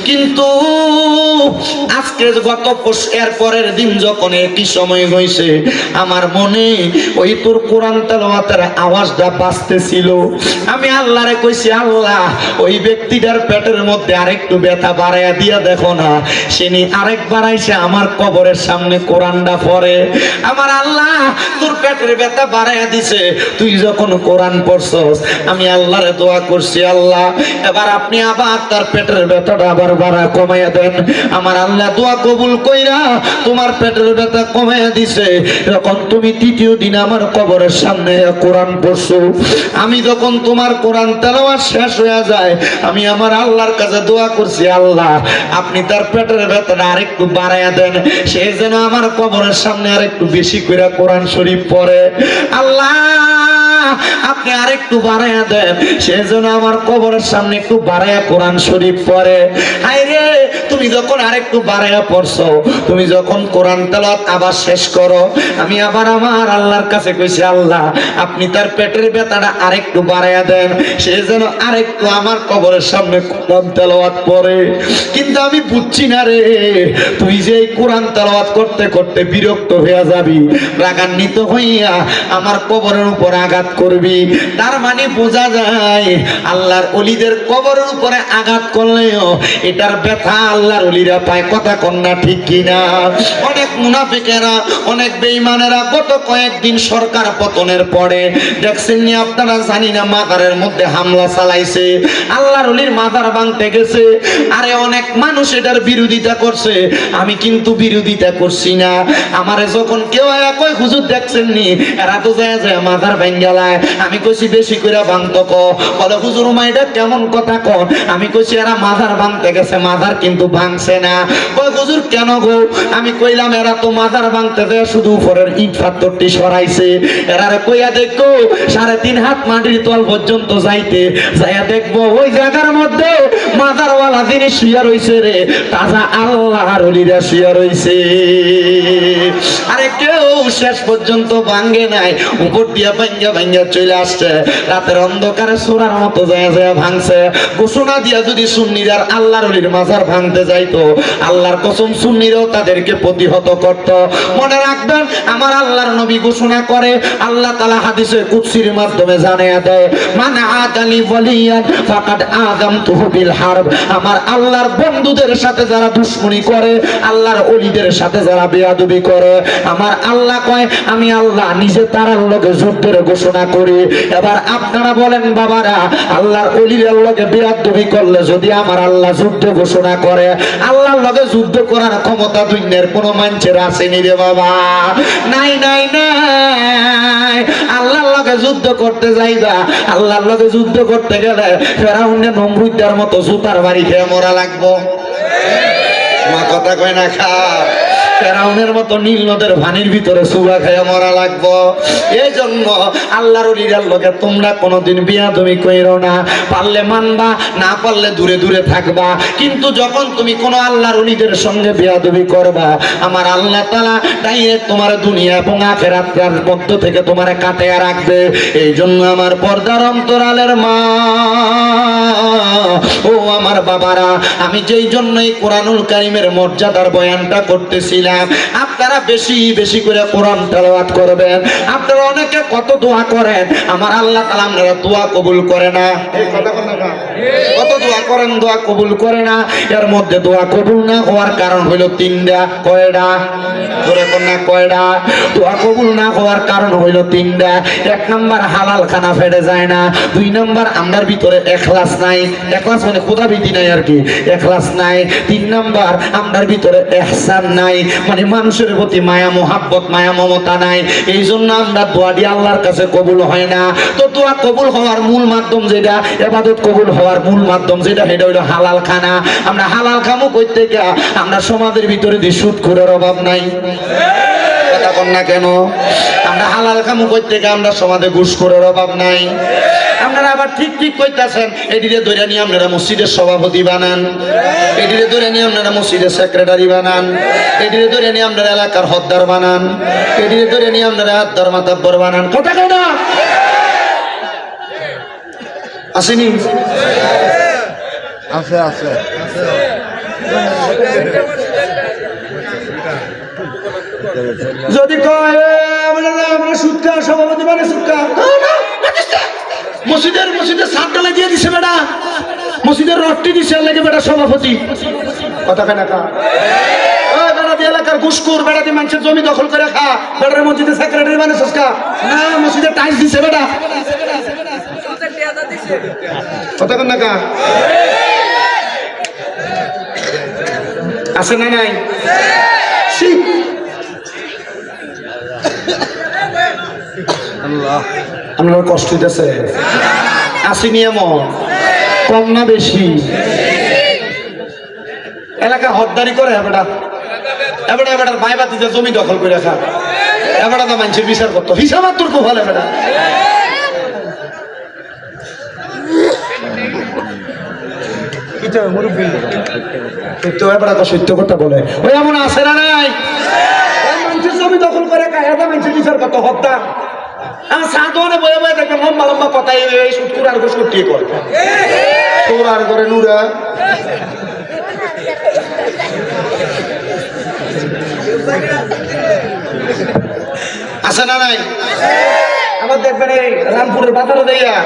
কিন্তু আজকে গত এর পরের দিন যখন একই সময় হয়েছে, আমার মনে ওই তোর কোরআন তেলাওয়াতের আওয়াজটা বাজতেছিল। আমি আল্লাহরে কইছি, আল্লাহ ওই ব্যক্তিটার পেটের মধ্যে আরেকটু ব্যথা বাড়াইয়া দিয়া দেখো না, সেনি আরেক বাড়াইছে আমার কবরের সামনে কোরআনটা পড়ে। আমার আল্লাহ তোর পেটের পেটের ব্যথা বাড়াইয়া দিছে, তুই যখন কোরআন পড়ছস আমি আল্লাহরে দোয়া করছি, আল্লাহ এবার আপনি আবার তার পেটের ব্যথাটা আবার বাড়া কমাইয়া দেন। আমার আল্লাহ দোয়া কবুল কইরা তোমার পেটের ব্যথা কমাইয়া দিছে। যখন তুমি তৃতীয় দিন আমার কবরের সামনে কোরআন পড়ছো, আমি যখন তোমার কোরআন তেলাওয়াত শেষ হয়ে যায় আমি আমার আল্লাহর কাছে দোয়া করছি, আল্লাহ আপনি তার পেটের ব্যথাটা আরেকটু বাড়াইয়া দেন, সে যেন আমার কবরের সামনে আরেকটু বেশি করে কোরআন শরীফ পড়ে। আল্লাহ আপনি আরেকটু বাড়াইয়া দেন, সে যেন আমার কবরের সামনে একটু বাড়াইয়া কোরআন শরীফ পড়ে। হায় রে, তুমি যখন আরেকটু বাড়াইয়া পড়ছো, তুমি যখন কোরআন তেলাওয়াত আবার শেষ করো, আমি আবার আমার আল্লাহর কাছে কইছি, আল্লাহ আপনি তার পেটের ব্যথাটা আরেকটু বাড়াইয়া দেন, সে যেন আরেকটু আমার কবরের সামনে কোরআন তেলাওয়াত পড়ে। কিন্তু আমি বুঝছি না রে, তুই যে এই কোরআন তেলাওয়াত করতে করতে বিরক্ত হয়ে যাবি, রাগান্বিত হইয়া আমার কবরের উপর আঘাত করবি। তার মানে বোঝা যায় আল্লাহর ওলিদের কবরের উপরে আঘাত করলেও এটার ব্যথা আল্লাহর ওলিরা পায়। কথা কন্যা ঠিক কিনা? অনেক মুনাফিকেরা, অনেক বেঈমানেরা গত কয়েকদিন সরকার পতনের পরে দেখছেন নি আপনারা, জানি না মাজারের মধ্যে হামলা চালাইছে, আল্লাহর ওলির মাজার ভাঙতে গেছে। আরে অনেক মানুষ এটার বিরোধিতা করছে, আমি কিন্তু বিরোধিতা করছি না। আমারে যখন কেউ কই হুজুর দেখছেন নি এরা তো যায় যায় মাজার ভাঙ্গালায়, আমি কইছি বেশি করে ভাঙতো ক, বলে হুজুর মা এটা কেমন কথা ক, আমি কইছি এরা মাজার ভাঙতে গেছে, মাজার কিন্তু ভাঙছে না। কই হুজুর কেন গো? আমি কইলাম এরা তো মাজার ভাঙতে দেয় শুধু উপরের ইট পাথরটি সরাইছে, এরারে কইয়া দেখো 3.5 হাত মাটির তল পর্যন্ত যাইতে যাইয়া দেখবো ওই জায়গার মধ্যে মাজারওয়ালা যিনি শুয়ে রইছে রে, তাজা আল্লাহর ওলিরা শুয়ে রইছে। আরে কেউ শেষ পর্যন্ত ভাঙ্গে নাই, উপর দিয়া ভাঙ্গা ভাঙ্গা চলে আসছে, রাতের অন্ধকারে সোরার মতো যায় যায় ভাঙছে। ঘোষণা দিয়া যদি সুন্নিরার আল্লাহর ওলির মাজার ভাঙতে যাইতো, আল্লাহর কসম সুন্নিরাও তাদেরকে প্রতিহত করত। মনে রাখবেন আমার আল্লাহর নবী ঘোষণা করে, আল্লাহ তাআলা হাদিসে কুদসির মাধ্যমে জানিয়ে দেয়, মান আদালি ওয়ালিয়ান ফাকাদ আযামতুহু বিল হারব। আমার আল্লাহর বন্ধুদের সাথে যারা দুশমনি করে, আল্লাহর ওলিদের সাথে যারা বেয়াদবি করে, আমার আল্লাহ কয় আমি আল্লাহ নিজে তার লগে যুদ্ধের ঘোষণা করি। এবার আপনারা বলেন বাবারা, আল্লাহর ওলির লগে বেয়াদবি করলে যদি আমার আল্লাহ যুদ্ধ ঘোষণা করে, আল্লাহর লগে যুদ্ধ করার ক্ষমতা দুনিয়ার কোনো মানুষের আসেনি রে বাবা, নাই নাই নাই। আল্লাহর লগে যুদ্ধ করতে যাইবা, আল্লাহর লগে যুদ্ধ করতে গেলে ফেরাউনের নমরুদের মতো জুতার বাড়ি খেয়ে মরা লাগবো। মা কথা কয় না খা, ফেরাউনের মতো নীল নদের পানির ভিতরে সুবা খেয়ে মরা লাগবো। এই জন্য আল্লাহর ওলিদের লগে তোমরা কোনোদিন বিয়াদবি কইরো না, পারলে মানবা, না পারলে দূরে দূরে থাকবা। কিন্তু যখন তুমি কোনো আল্লাহর ওলিদের সঙ্গে বিয়াদবি করবা, আমার আল্লাহ তাআলা ডাইরেক্ট তোমার দুনিয়া এবং আখিরাতের মধ্য থেকে তোমারে কাটিয়ে রাখবে। এই জন্য আমার পর্দার অন্তরালের মা ও আমার বাবারা, আমি যেই জন্যই কোরআনুল কারীমের মর্যাদার বয়ানটা করতেছিলাম, আপনারা বেশি বেশি করে কোরআন তেলাওয়াত করবেন। আপনারা অনেকে কত দোয়া করেন, আমার আল্লাহ তাআলা আপনারা দোয়া কবুল করে না। এই কথা বল না, কত দোয়া করেন দোয়া কবুল করে না। এর মধ্যে দোয়া কবুল না হওয়ার কারণ হলো 3টা। কয়টা? ধরে কোন না কয়টা? দোয়া কবুল না হওয়ার কারণ হইল 3টা। 1 নাম্বার হালাল খানা ফেটে যায় না, 2 নাম্বার আমরার ভিতরে ইখলাস নাই, ইখলাস মানে খোদাভীতি নাই আর কি, ইখলাস নাই। 3 নাম্বার আমরার ভিতরে ইহসান নাই, মানে মানুষের প্রতি মায়া মোহাব্বত, মায়া মমতা নাই। এই জন্য আমরা দোয়া দিয়ে আল্লাহর কাছে কবুল হয় না। তো দোয়া কবুল হওয়ার মূল মাধ্যম যেটা, ইবাদত কবুল হওয়ার মূল মাধ্যম যেটা, সেটা হইলো হালাল খানা। আমরা হালাল খামু কই থেকে? আমরা সমাজের ভিতরে দিয়ে সুদ খোরের অভাব নাই, কথা কন না কেন? আমরা হালাল খামু কই থেকে? আমরা সমাজে ঘুষখোরের অভাব নাই। আপনারা আবার ঠিক ঠিক কইতাছেন, এদিকে ধরে নিয়ে আপনারা মসজিদের সভাপতি বানান, এদিকে ধরে নিয়ে আপনারা মসজিদের সেক্রেটারি বানান, এদিকে ধরে নিয়ে আপনারা এলাকার হদ্দার বানান, এদিকে ধরে নিয়ে আপনারা হাদ্দার মাতাব্বর বানান। কথা কয় না? আসেনি? আছে আছে। যদি কয় আমরা সুৎকা সভাপতি মানে সুৎকা, মসজিদের সাত ডালা দিয়ে দিছে বেটা, মসজিদের রডটি দিছে লাগে বেটা সভাপতি। কথা কেন বেটা দিয়ে এলাকার বেটার ঘুষখোর, বেটা দিয়ে মানুষের জমি দখল করে খা, বেটার মসজিদে সেক্রেটারি বানিয়েছিস কা? না, মসজিদে টাইলস দিছে বেটা। কথা কন না কা? আছে না নাই? ছি। আপনার কষ্ট হইতেছে? আসেনি এমন? কম না বেশি? এলাকা হদ্দারি করে বেটা, এবারে এবার ভাই বাতিতে জমি দখল করে রাখা, এবারে তো মানুষের বিচার করতো, হিসাব আর তোর খুব ভালো বেটা। সত্য কথা বলে ওই এমন আছে না নাই? মানুষের জমি দখল করে মানুষের বিচার করতো হত্যা। আমার সাধনে বয়ে বয়ে দেখবে লম্বা লম্বা কথা এই সুটকুর আর সত্যি করে তোর আর করে নুরা। আছে না নাই? আবার দেখবেন এই রামপুরের বাজারে দেয়া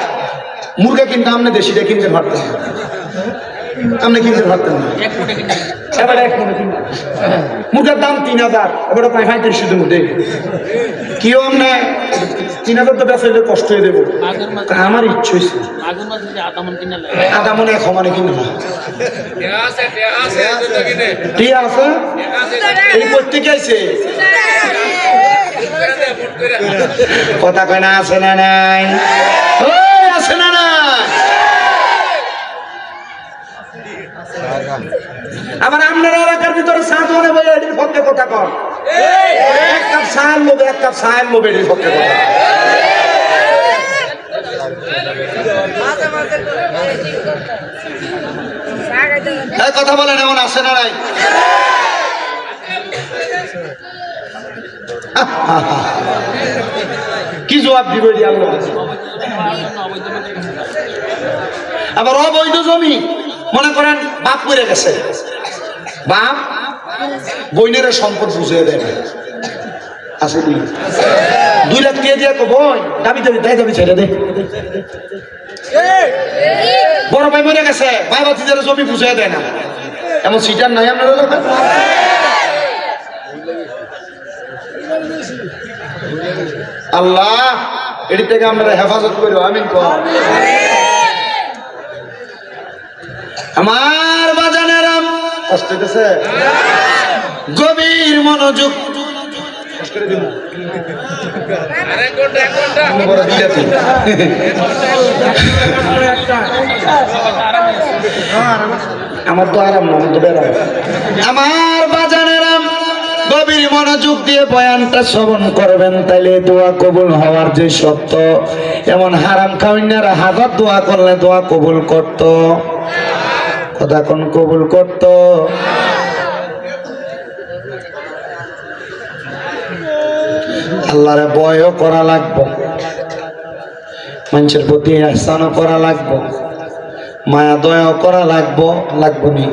মুরগা কিনতে আপনি দেশিটা কিনতে পারতেন, আপনি কিনতে পারতেন না। এবারে মুরগার দাম 3000, এবারে প্রায় 3500 মধ্যে কেউ আমরা 3000 তো বেচাইলে কষ্ট হয়ে দেবো। আমার ইচ্ছে হয়েছে আধা মনে 1 মানে কিনে না ঠিক আছে। এই প্রত্যেকে আছে কথা কয় না? আছে না নাই? আছে না নাই? আবার আপনার এলাকার ভিতরে সাধনে বলে এটির পক্ষে কথা কর, এক কাপ চায়ের লোভে, এক কাপ চায়ের লোভে এটির পক্ষে কথা। কথা বলেন এমন আছে না নাই? কি জবাব দিব? আবার অবৈধ জমি মনে করেন বাপ করে গেছে, বাপ বইনের সম্পদ বুঝিয়ে দেয় না, আছে 2 লাখ দিয়ে দিয়ে বই দাবি দাবি দেয়, দাবি ছেড়ে দে। বড় ভাই মরে গেছে, ভাই বাতিদের জমি বুঝিয়ে দেয় না, এমন সিটার নাই আপনার এলাকায়? আল্লাহ এটি থেকে আমরা হেফাজত করি, আমিন কর। আমার বাজানেরা কষ্ট হইতেছে, গভীর মনোযোগ আমার তো আরাম না, আমার তো বেড়া। আমার বাজানেরা গভীর মনোযোগ দিয়ে বয়ানটা শ্রবণ করবেন, তাইলে দোয়া কবুল হওয়ার যে সত্য, এমন হারাম খাওয়াইনারা হাজার দোয়া করলে দোয়া কবুল করত, কথা কোন কবুল করত। আল্লাহরে ভয়ও করা লাগবো, মানুষের প্রতি ইহসানও করা লাগবো, মায়া দয়াও করা লাগবো, লাগবো নি?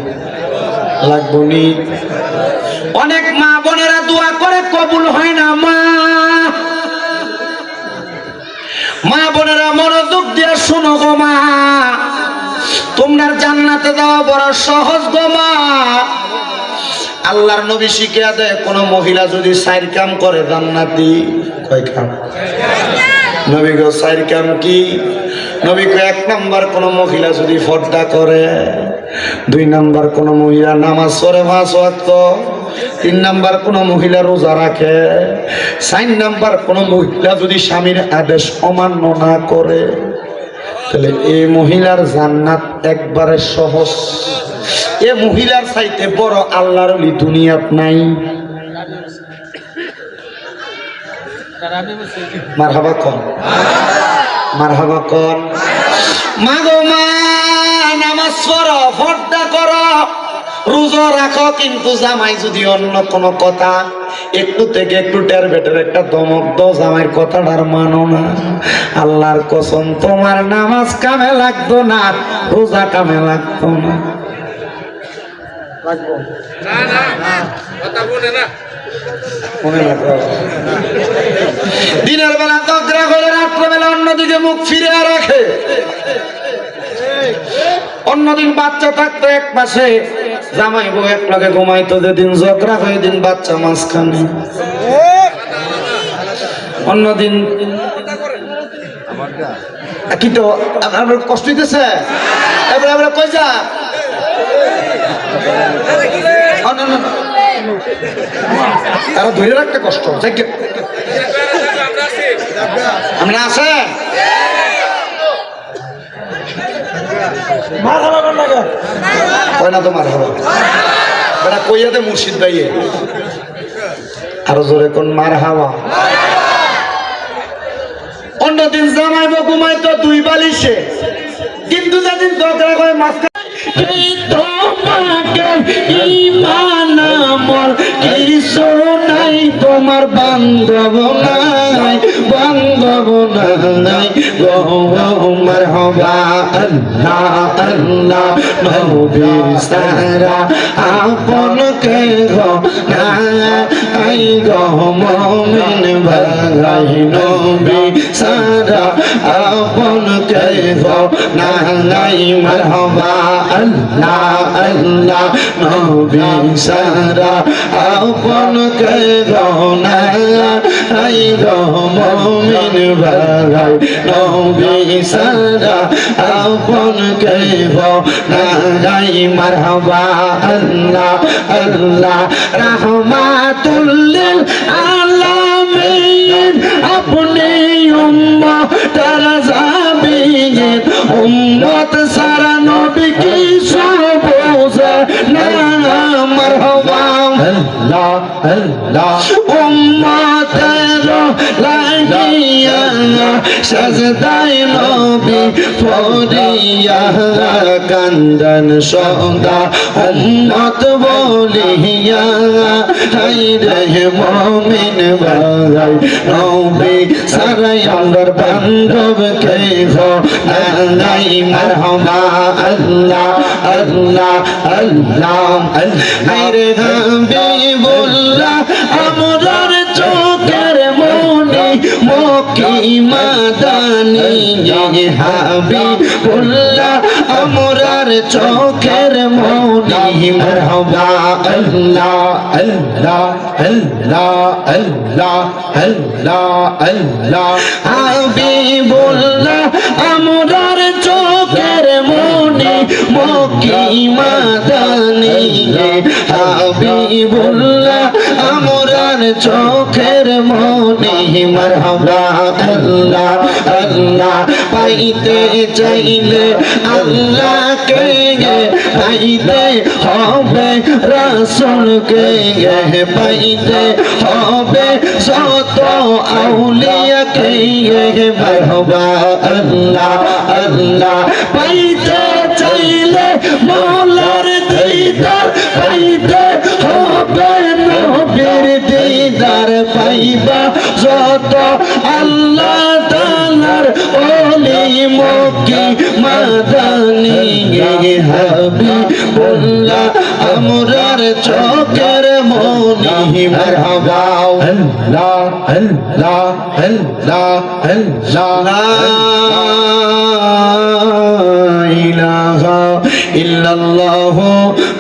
লাগবো নি? অনেক মা বোনেরা দোয়া করে কবুল হয় না। মা বোনেরা মনোযোগ দিয়ে শোনো গো মা, তোমার জান্নাতে যাওয়া বড় সহজ গো মা। আল্লাহর নবী শিখিয়ে দেয়, কোন মহিলা যদি 4 কাম করে জান্নাতি। কয় কাম? নবী গো 4 কাম কি? নবী কো 1 নাম্বার কোন মহিলা যদি পর্দা করে, 2 নাম্বার কোন মহিলা নামাজ পড়ে 5 ওয়াক্ত, 3 নাম্বার কোন মহিলা রোজা রাখে, 4 নাম্বার কোন মহিলা যদি স্বামীর আদেশ অমান্য না করে, তাহলে এই মহিলার জান্নাত একবারে সহজ। এ মহিলার চাইতে বড় আল্লাহর ওলি দুনিয়াত নাই। মারহাবা কোন, মারহাবা কোন। মা গো মা, নামাজ পড়ো, পর্দা করো, রোজা রাখো, কিন্তু জামাই যদি অন্য কোনো কথা একটু থেকে একটু টের বেটের একটা দমক দাও, জামাইয়ের কথাটার মানো না, আল্লাহর কসম তোমার নামাজ কামে লাগতো না, রোজা কামে লাগতো না। দিনের বেলা তকরা করে, রাত্রেবেলা অন্যদিকে মুখ ফিরে রাখে। অন্যদিন বাচ্চা থাকতো 1 মাসে, জামাই বউ এক লগে ঘুমাইতো, যেদিন ঝগড়া হয়ে দিন বাচ্চা মাঝখানে, অন্যদিন কি তো আপনার কষ্ট হইতেছে। এবারে এবারে কই যা তারা ধরে রাখতে কষ্ট আমরা আছে না তোমার হবে বেটা কইয়াতে মুর্শিদ ভাইয়ে আরো জোরে কোন মার হাওয়া। অন্যদিন জামাই বউ ঘুমাইতো দুই বালিশে, কিন্তু যেদিন ঝগড়া করে মাঝখানে তোমাকে ঈমান আমার কিছু নাই, তোমার বান্ধব নাই, বান্ধব নাই গো মারহাবা আল্লাহ আল্লাহ নবী সারা আপন কে গো নাই গো মুমিন ভাই নবী সারা আপন কে গো নাই মারহাবা আল্লাহ আল্লাহ নবী সারা আপন কে গো নাই গো মুমিন ভাই নবী সারা আপন কে গো নাই মারহাবা আল্লাহ আল্লাহ রাহমাতুল লিল আলামিন আপনি উম্মত তারাজাবিন উম্মত সারা নবী কি সব বোঝে না মারহাবা আল্লাহ আল্লাহ উম্মতের লাগিয়া সাজদায় নবী পড়িয়া কান্দন সদা উম্মত বলিয়া হাই রে মুমিন ভাই নবী সারাই আমার বান্ধব কে গো নাই মারহাবা আল্লাহ আল্লাহ আল্লাহ হাই রে হাবিবুল্লাহ আমরার চোখের মনি মক্কি মাদানি হাবিবুল্লাহ আমরার চোখের মনি মারহাবা আল্লাহ আল্লাহ আল্লাহ আল্লাহ আল্লাহ আল্লাহ হাবিবুল্লাহ আমরার চোখের মনি মক্কি মাদানি হাবিবুল্লাহ আমরার চোখের মনি মারহাবা আল্লাহ আল্লাহ পাইতে চাইলে আল্লাহকে পাইতে হবে রাসূলকে পাইতে হবে যত আউলিয়াকে মারহাবা আল্লাহ আল্লাহ পাইতে চাইলে মওলার দিদার পাইতে হবে নবীর দিদার পাইবা যত আল্লাহ তাআলার ওলি মক্কি মাদানি হাবিবুল্লাহ আমরার চোখের মনি মারহাবা আল্লাহ আল্লাহ আল্লাহ আল্লাহ ইলাহা ইল্লাল্লাহু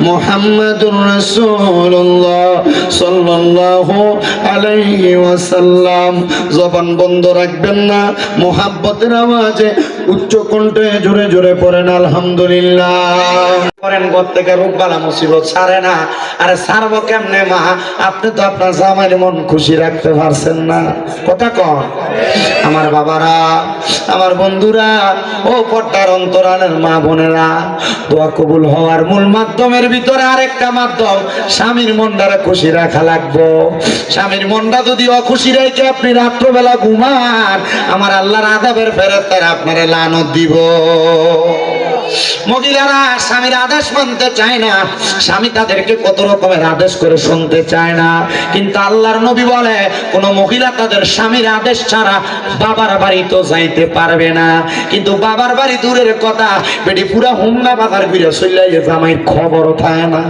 মুহাম্মাদুর রাসূলুল্লাহ সাল্লাল্লাহু আলাইহি ওয়াসাল্লাম। জবান বন্ধ রাখবেন না, মুহাব্বতের আওয়াজে উচ্চ কণ্ঠে জোরে জোরে পড়েন আলহামদুলিল্লাহ। করেন ঘর থেকে রোগবালা মুসিবত ছাড়ে না। আরে ছাড়বো কেমনে মা? আপনি তো আপনার জামাইয়ের মন খুশি রাখতে পারছেন না। কথা কন আমার বাবারা, আমার বন্ধুরা, ও পর্দার অন্তরালের মা বোনেরা, দোয়া কবুল হওয়ার মূল মাধ্যমের ভিতরে আরেকটা মাধ্যম, স্বামীর মনটারে খুশি রাখা লাগবো। স্বামীর মনটা যদি অখুশি রেখে আপনি রাত্রবেলা ঘুমান, আমার আল্লাহর আযাবের ফেরেশতারা আপনারে লানত দিব। মহিলারা স্বামীর আদেশ মানতে চায় না, স্বামী তাদেরকে কত রকমের আদেশ করে শুনতে চায় না, কিন্তু আল্লাহর নবী বলে কোন মহিলা তাদের স্বামীর আদেশ ছাড়া বাবার বাড়ি তো যাইতে পারবে না। কিন্তু বাবার বাড়ি দূরের কথা, বেটি পুরা হুন্ডা বাজার ঘুরে চলে গেছে, জামাইয়ের খবরও থাকে না।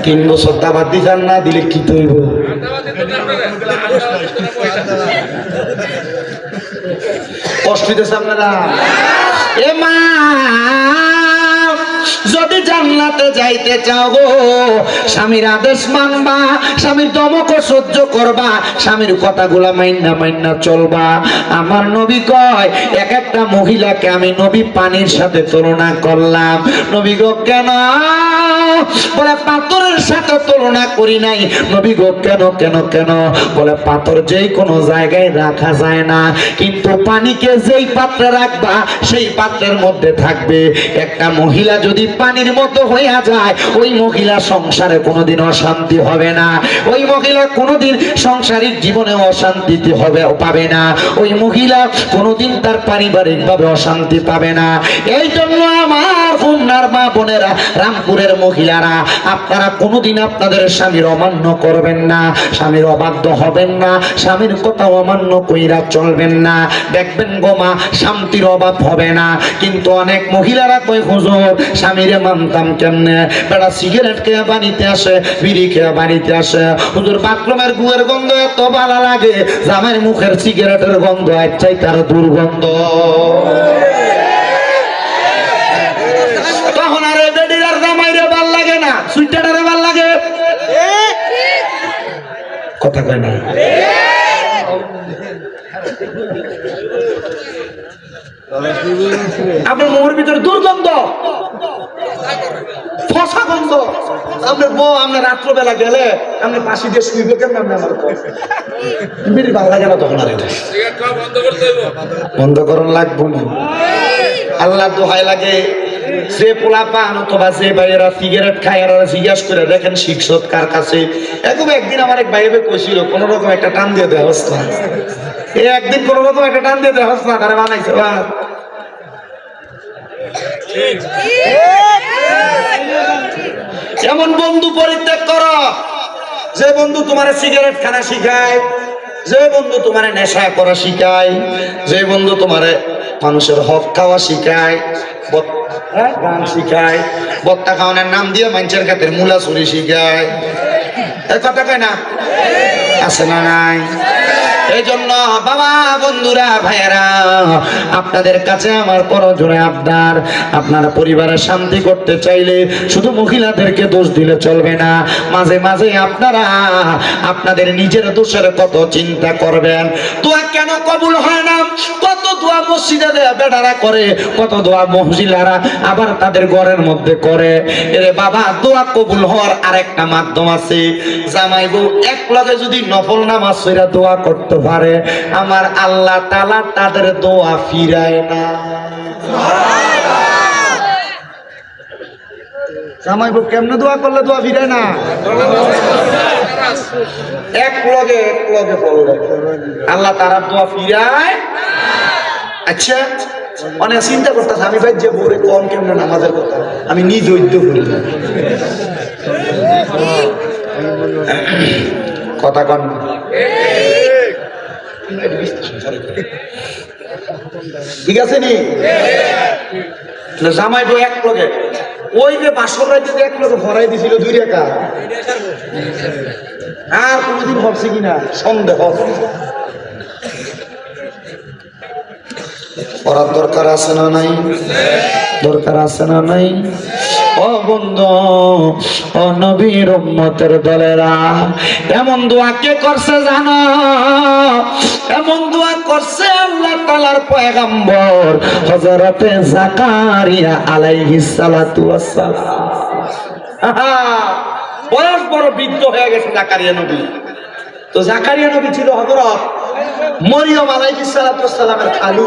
3 বছর দাবাত দিতেন না, দিলে কি তৈব? কষ্ট দিতেছে আপনারা? এ মা যদি জান্নাতে যাইতে চাও গো, স্বামীর আদেশ মানবা, স্বামীর দমক সহ্য করবা, স্বামীর কথাগুলা মাইন্না চলবা। আমার নবী কয়, এক একটা মহিলাকে আমি নবী পানির সাথে তুলনা করলাম। নবী গো কেন? বলে পাথরের সাথে তুলনা করি নাই। নবী গো কেন কেন কেন? বলে পাথর যেই কোনো জায়গায় রাখা যায় না, কিন্তু পানিকে যেই পাত্রে রাখবা সেই পাত্রের মধ্যে থাকবে। একটা মহিলা যদি পানির মতো হইয়া যায়, ওই মহিলা সংসারে কোনোদিন অশান্তি হবে না, ওই মহিলা কোনোদিন সাংসারিক জীবনে অশান্তি পাবে না, ওই মহিলা কোনোদিন তার পারিবারিক ভাবে অশান্তি পাবে না। এই জন্য আমার খুলনার মা বোনেরা, রামপুরের মহিলারা, আপনারা কোনোদিন আপনাদের স্বামীর অমান্য করবেন না, স্বামীর অবাধ্য হবেন না, স্বামীর কথা অমান্য কইরা চলবেন না। দেখবেন গোমা শান্তির অভাব হবে না। কিন্তু অনেক মহিলারা কই হুজুর স্বামীরে মানতাম কেমনে? বেড়া সিগারেট খেয়ে বাড়িতে আসে, বিড়ি খেয়ে বাড়িতে আসে, হুজুর বাথরুমের গুয়ের গন্ধ এত ভালো লাগে, জামাইয়ের মুখের সিগারেটের গন্ধ এর চাই তার দুর্গন্ধ। তখন আর এই বেডির আর জামাইরে ভাল লাগে না, সুইটারে ভাল লাগে। কথা কয় না? আপনার মুখের ভিতরে দুর্গন্ধ, ফসা গন্ধ। আপনার বউ আপনার রাত্রবেলা গেলে আপনি পাশি দিয়ে শুইবে কেমন? আপনি আমার বিড়ি ভালো লাগে না তখন। আর এটা বন্ধ করুন লাগবো না। আল্লাহ দোহাই লাগে, যে পোলা পান অথবা যে ভাইয়েরা সিগারেট খায় এরা জিজ্ঞাসা করে দেখেন শিক্ষক কার কাছে। এরকম একদিন আমার এক ভাইবে কইছিল কোন রকম একটা টান দিয়ে দেওয়া অবস্থা, এই একদিন কোন রকম একটা টান দিয়ে দেওয়া অবস্থা তারা বানাইছে। এমন বন্ধু পরিত্যাগ করো যে বন্ধু তোমার সিগারেট খানা শিখায়, যে বন্ধু তোমার নেশা করা শিখায়, যে বন্ধু তোমার মানুষের হক খাওয়া শিখায়, গান শিখায়, বত্তা খাওয়ানোর নাম দিয়ে মানুষের কাছে মূলা চুরি শিখায়। এই কথা কয় না? আছে না নাই? এই জন্য বাবা, বন্ধুরা, ভাইয়েরা, আপনাদের কাছে আমার করজোড়ে আবদার, আপনারা পরিবারের শান্তি করতে চাইলে শুধু মহিলাদেরকে দোষ দিলে চলবে না। মাঝে মাঝে আপনারা আপনাদের নিজের দোষের কত চিন্তা করবেন। দোয়া কেন কবুল হয় না? কত দোয়া মসজিদে বেটারা করে, কত দোয়া মহিলারা আবার তাদের ঘরের মধ্যে করে। এরে বাবা, দোয়া কবুল হওয়ার আরেকটা মাধ্যম আছে। জামাই বউ এক লগে যদি নফল নামাজ পড়া দোয়া করতে পারে, আমার আল্লাহ তাআলা তাদের দোয়া ফিরায় না। জামাই বউ কেমনে দোয়া করলে দোয়া ফিরায় না? এক লগে পড়লে আল্লাহ তাআলা দোয়া ফিরায়। আচ্ছা, অনেক চিন্তা করতেছে আমি ভাই যে বউরে কম কেমনে নামাজের কথা, আমি নিজ উদ্যোগ করি কথা কন। ঠিক আছে নি? জামাই বউ এক লগে, ওই যে বাসর রাইতে এক লগে ভরাই দিছিল 2 টাকা, আর কোনদিন ভাবছি কিনা সন্দেহ। পড়ার দরকার আছে না নাই? দরকার আছে না নাই? ও বন্ধু, ও নবীর উম্মতের দলেরা, এমন দোয়া কে করছে জানো? এমন দোয়া করছে আল্লাহ তাআলার পয়গম্বর হযরতে জাকারিয়া আলাইহিস সালাতু ওয়াস সালাম। বয়স বড় বৃদ্ধ হয়ে গেছে জাকারিয়া নবী। তো জাকারিয়া নবী ছিল হযরত মরিয়ম আলাইহিস সালাতু ওয়াস সালামের খালু।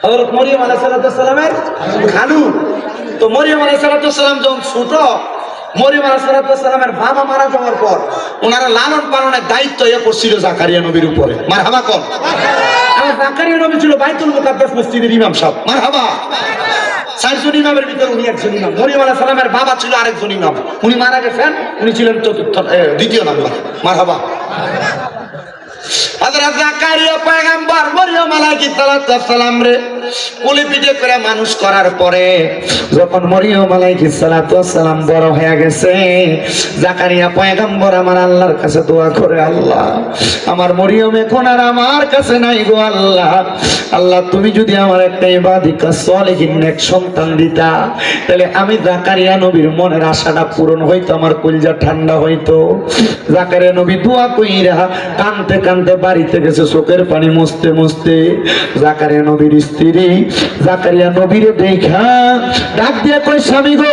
হযরত মরিয়ম আলাইহিস সালাতু ওয়াস সালামের খালু। তো মরিয়ম আলাইহিস সালাতু ওয়াস সালাম যখন ছোট, মরিয়ম আলাইহিস সালাতু ওয়াস সালামের বাবা মারা যাওয়ার পর ওনারা লালন পালনের দায়িত্ব পড়ছিল জাকারিয়া নবীর উপরে। মারহাবা কোন? আর জাকারিয়া নবী ছিল বাইতুল মুকাদ্দাস মসজিদের ইমাম সাহেব। মারহাবা। 4 জন ইমামের ভিতরে উনি একজন ইমাম। মরিয়ম আলাইহিস সালামের বাবা ছিল আরেকজন ইমাম, উনি মারা গেছেন, উনি ছিলেন দ্বিতীয় নাম্বার। মারহাবা। হযরত জাকারিয়া পয়গম্বর মরিয়ম আলাইহিস সালাম রে কোলে পিঠে করে মানুষ করার পরে যখন মরিয়ম আলাইহিস সালাম বড় হয়ে গেছে, জাকারিয়া পয়গম্বর আমার আল্লাহর কাছে দোয়া করে, আল্লাহ আমার মরিয়ম এখন আর আমার কাছে নাই গো আল্লাহ, আল্লাহ তুমি যদি আমার একটা ইবাদিকা সলিহিন নেক সন্তান দিতা, তাহলে আমি জাকারিয়া নবীর মনের আশাটা পূরণ হইতো, আমার কলিজা ঠান্ডা হইতো। জাকারিয়া নবী দোয়া কইরা কানতে কানতে বাড়িতে গেছে, চোখের পানি মুছতে মুছতে। জাকারিয়া নবীর স্ত্রী জাকারিয়া নবীরে দেখা ডাক দিয়ে কই, স্বামী গো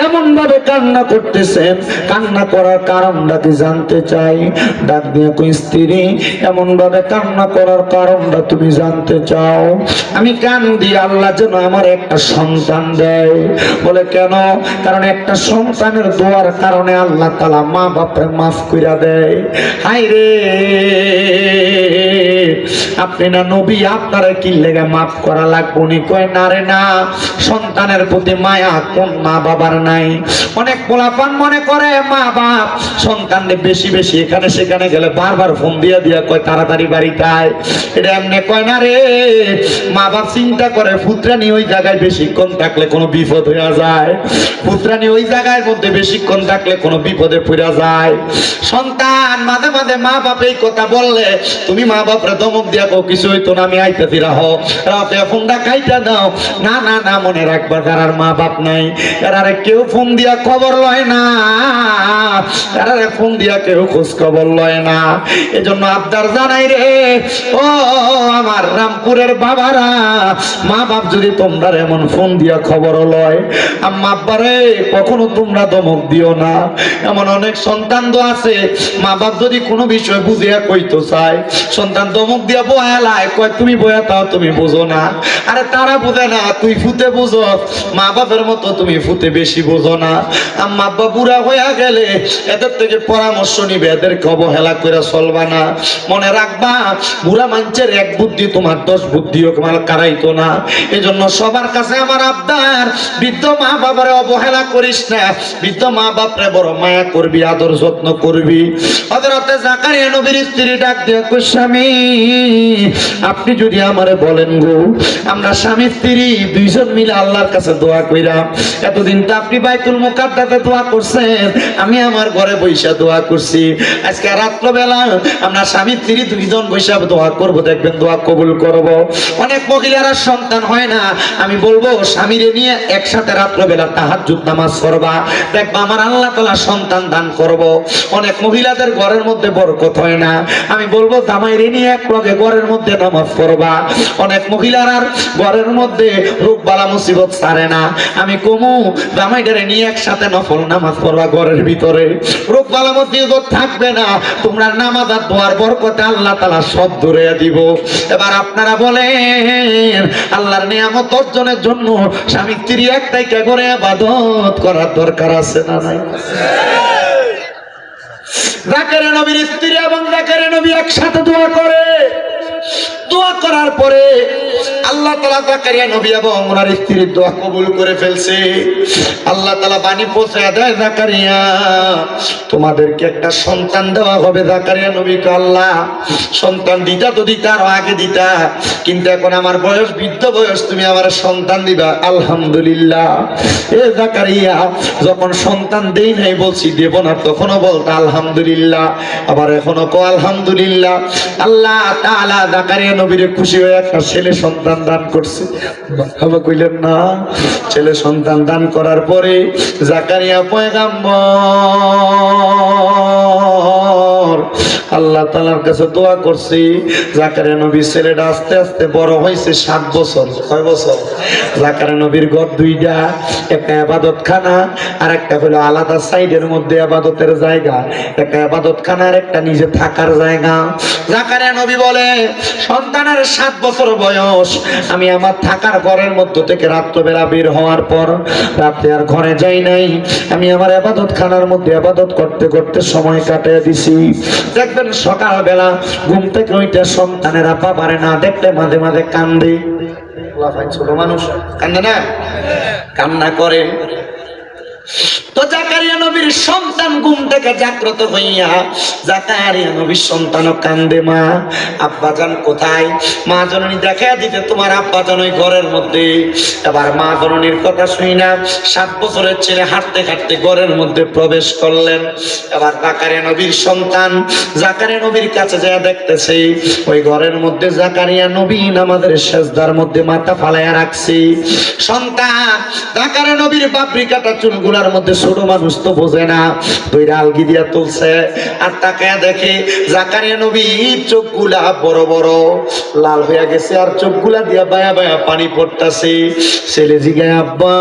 এমন ভাবে কান্না করতেছেন, কান্না করার কারণটা কি জানতে চাই। ডাক দিয়ে কই, স্ত্রী এমন ভাবে কান্না করার কারণটা তুমি জানতে চাও? আমি কান দিয়ে আল্লাহ যেন আমার একটা সন্তান দেয়। বলে কেন? কারণ একটা সন্তানের দোয়ার কারণে আল্লাহ তাআলা মা বাপরে মাফ কইরা দেয়। হায় রে আপনি না নবী, আপনারা কি লেগে মাফ করা লাগবো নি? কয় না রে না, সন্তানের প্রতি মায়া কোন মা বাবার নাই? অনেক পোলাপান মনে করে মা বাপ সন্তানকে বেশি বেশি এখানে সেখানে গেলে বারবার ফোন দিয়া দিয়া কয় তাড়াতাড়ি বাড়িতে আয়, এটা এমনি কয় না রে। মা বাপ চিন্তা করে পুত্রানি ওই জায়গায় বেশিক্ষণ থাকলে কোনো বিপদ হইয়া যায়, পুত্রানি ওই জায়গার মধ্যে বেশিক্ষণ থাকলে কোনো বিপদে পড়া যায়। সন্তান মাঝে মাঝে মা বাপ এই কথা বললে তুমি মা বাপরে ধমক দিয়া কও, কিছু হইতো না, আমি আইতাছি, রাহো রাতে ফোনটা কাইটা দাও। না না না, মনে রাখবা যারার মা বাপ নাই এরারে কেউ ফোন দিয়া খবর লয় না, এরারে ফোন দিয়া কেউ খোঁজ খবর লয় না। এজন্য আবদার জানাই রে ও আমার রামপুরের বাবারা, মা বাপ যদি তোমরা এমন ফোন দিয়া খবর লয়, আম্মা আব্বারে কখনো তোমরা ধমক দিও না। এমন অনেক সন্তান তো আছে মা বাপ যদি কোনো বিষয় বুঝিয়া কইতো চায়, সন্তান ধমক দিয়া বয়ালায়, কয় তুমি বয়া তাও তুমি বুঝো না। আরে তারা বুঝে না, তুই ফুতে বুঝো, মা বাপের মতো তুমি ফুতে বেশি বুঝো না। আম্মা আব্বা বুড়া হইয়া গেলে এদের থেকে পরামর্শ নিবে, এদেরকে অবহেলা করে চলবা না। মনে রাখবা বুড়া মানুষের এক বুদ্ধি তোমার 10 বুদ্ধিও তোমার কারাইতো না। এজন্য সবার কাছে আমার আবদার, বৃদ্ধ মা বাবারে অবহেলা করিস না, বৃদ্ধ মা বাপরে বড় মায়া করবি, আদর যত্ন করবি। হযরত জাকারিয়া নবীর স্ত্রী ডাক দিয়ে কই, স্বামী আপনি যদি আমারে বলেন গো, আমরা স্বামী স্ত্রী দুইজন মিলে আল্লাহর কাছে দোয়া কইরাম। এতদিন তো আপনি বাইতুল মুকাদ্দাসে দোয়া করছেন, আমি আমার ঘরে বইসা দোয়া করছি, আজকে রাত্রবেলা আমরা স্বামী স্ত্রী দুইজন বইসা দোয়া করব, দেখবেন দোয়া কবুল করব। অনেক মহিলারা সন্তান হয় না, আমি বলবো স্বামীরে নিয়ে একসাথে রাত্রবেলা তাহাজ্জুদ নামাজ পড়বা, দেখবা আমার আল্লাহ তাআলা সন্তান দান করব। অনেক মহিলাদের ঘরের মধ্যে বরকত হয় না, আমি বলবো জামাইরে নিয়ে এক লগে ঘরের মধ্যে নামাজ পড়বা। অনেক মহিলারা ঘরের মধ্যে রোগ বালা মুসিবত ছাড়ে না, আমি কমু জামাইটারে নিয়ে একসাথে নফল নামাজ পড়বা, ঘরের ভিতরে রোগ বালা মুসিবত থাকবে না, তোমরা নামাজ আর দোয়ার বরকতে আল্লাহ তাআলা সব দূরে দিব। এবার আপনারা বলেন আল্লাহর নিয়ামত অর্জনের জন্য স্বামী স্ত্রী একটাই কে করে ইবাদত করার দরকার আছে না নাই? জাকারিয়া নবীর স্ত্রী এবং জাকারিয়া নবী একসাথে দোয়া করে, দোয়া করার পরে আল্লাহ তাআলা জাকারিয়া নবী এবং ওনার স্ত্রীর দোয়া কবুল করে ফেলছে। আল্লাহ তাআলা বাণী পৌঁছায় দেয়, জাকারিয়া তোমাদেরকে একটা সন্তান দেওয়া হবে। জাকারিয়া নবীকে আল্লাহ সন্তান দিতা তো দিতা, আরো আগে দিতা, কিন্তু এখন আমার বয়স বৃদ্ধ বয়স, তুমি আমার সন্তান দিবা। আলহামদুলিল্লাহ। এ জাকারিয়া যখন সন্তান দেই নাই বলছি দেব না, তখনও বলতা আলহামদুলিল্লাহ, আবার এখনো কো আলহামদুলিল্লাহ। আল্লাহ তাআলা জাকারিয়া নবীরে খুশি হয়ে একটা ছেলে সন্তান দান করছে। বাবা কইলেন না, ছেলে সন্তান দান করার পরে জাকারিয়া পয়গম্বর আল্লাহ তাআলার কাছে দোয়া করছি। জাকারিয়া নবীর ছেলেটা আস্তে আস্তে বড় হয়েছে, 7 বছর। কয় বছর? জাকারিয়া নবীর ঘর দুইটা, একটা ইবাদতখানা আর একটা হলো আলাদা সাইডের মধ্যে ইবাদতের জায়গা, একটা ইবাদতখানা আর একটা নিজে থাকার জায়গা। জাকারিয়া নবী বলে সন্তানের 7 বছর বয়স, আমি আমার থাকার ঘরের মধ্য থেকে রাত্রবেলা বের হওয়ার পর রাতে আর ঘরে যাই নাই, আমি আমার ইবাদতখানার মধ্যে ইবাদত করতে করতে সময় কাটিয়ে দিছি। দেখবেন সকালবেলা ঘুম থেকে ওইটা সন্তানেরা বাবারে না দেখলে মাঝে মাঝে কান্দে। ছোট মানুষ কান্দে না, কান্না করে। তো জাকারিয়া নবীর সন্তান ঘুম থেকে জাগ্রত হইয়া জাকারিয়া নবীর সন্তানও কান্দে, মা আব্বাজান কোথায়? মা জননী দেখা দিতে তোমার আব্বাজান ওই ঘরের মধ্যে। এবার মা জননীর কথা শুনি না 7 বছরের ছেলে হাঁটতে হাঁটতে ঘরের মধ্যে প্রবেশ করলেন। এবার জাকারিয়া নবীর সন্তান জাকারিয়া নবীর কাছে যা দেখতেছে ওই ঘরের মধ্যে জাকারিয়া নবী নামাজের সেজদার মধ্যে মাথা ফালাইয়া রাখছে। সন্তান জাকারিয়া নবীর বাবরি কাটা চুলগুলার মধ্যে ছোট মানুষ তো বোঝে না, দুই আলগি দিয়া তুলছে আর তাকায়া দেখে জাকারিয়া নবীর চোখগুলা বড় বড় লাল হয়ে গেছে আর চোখগুলা দিয়া বায়া বায়া পানি পড়তাছে। ছেলে জিগায়, আব্বা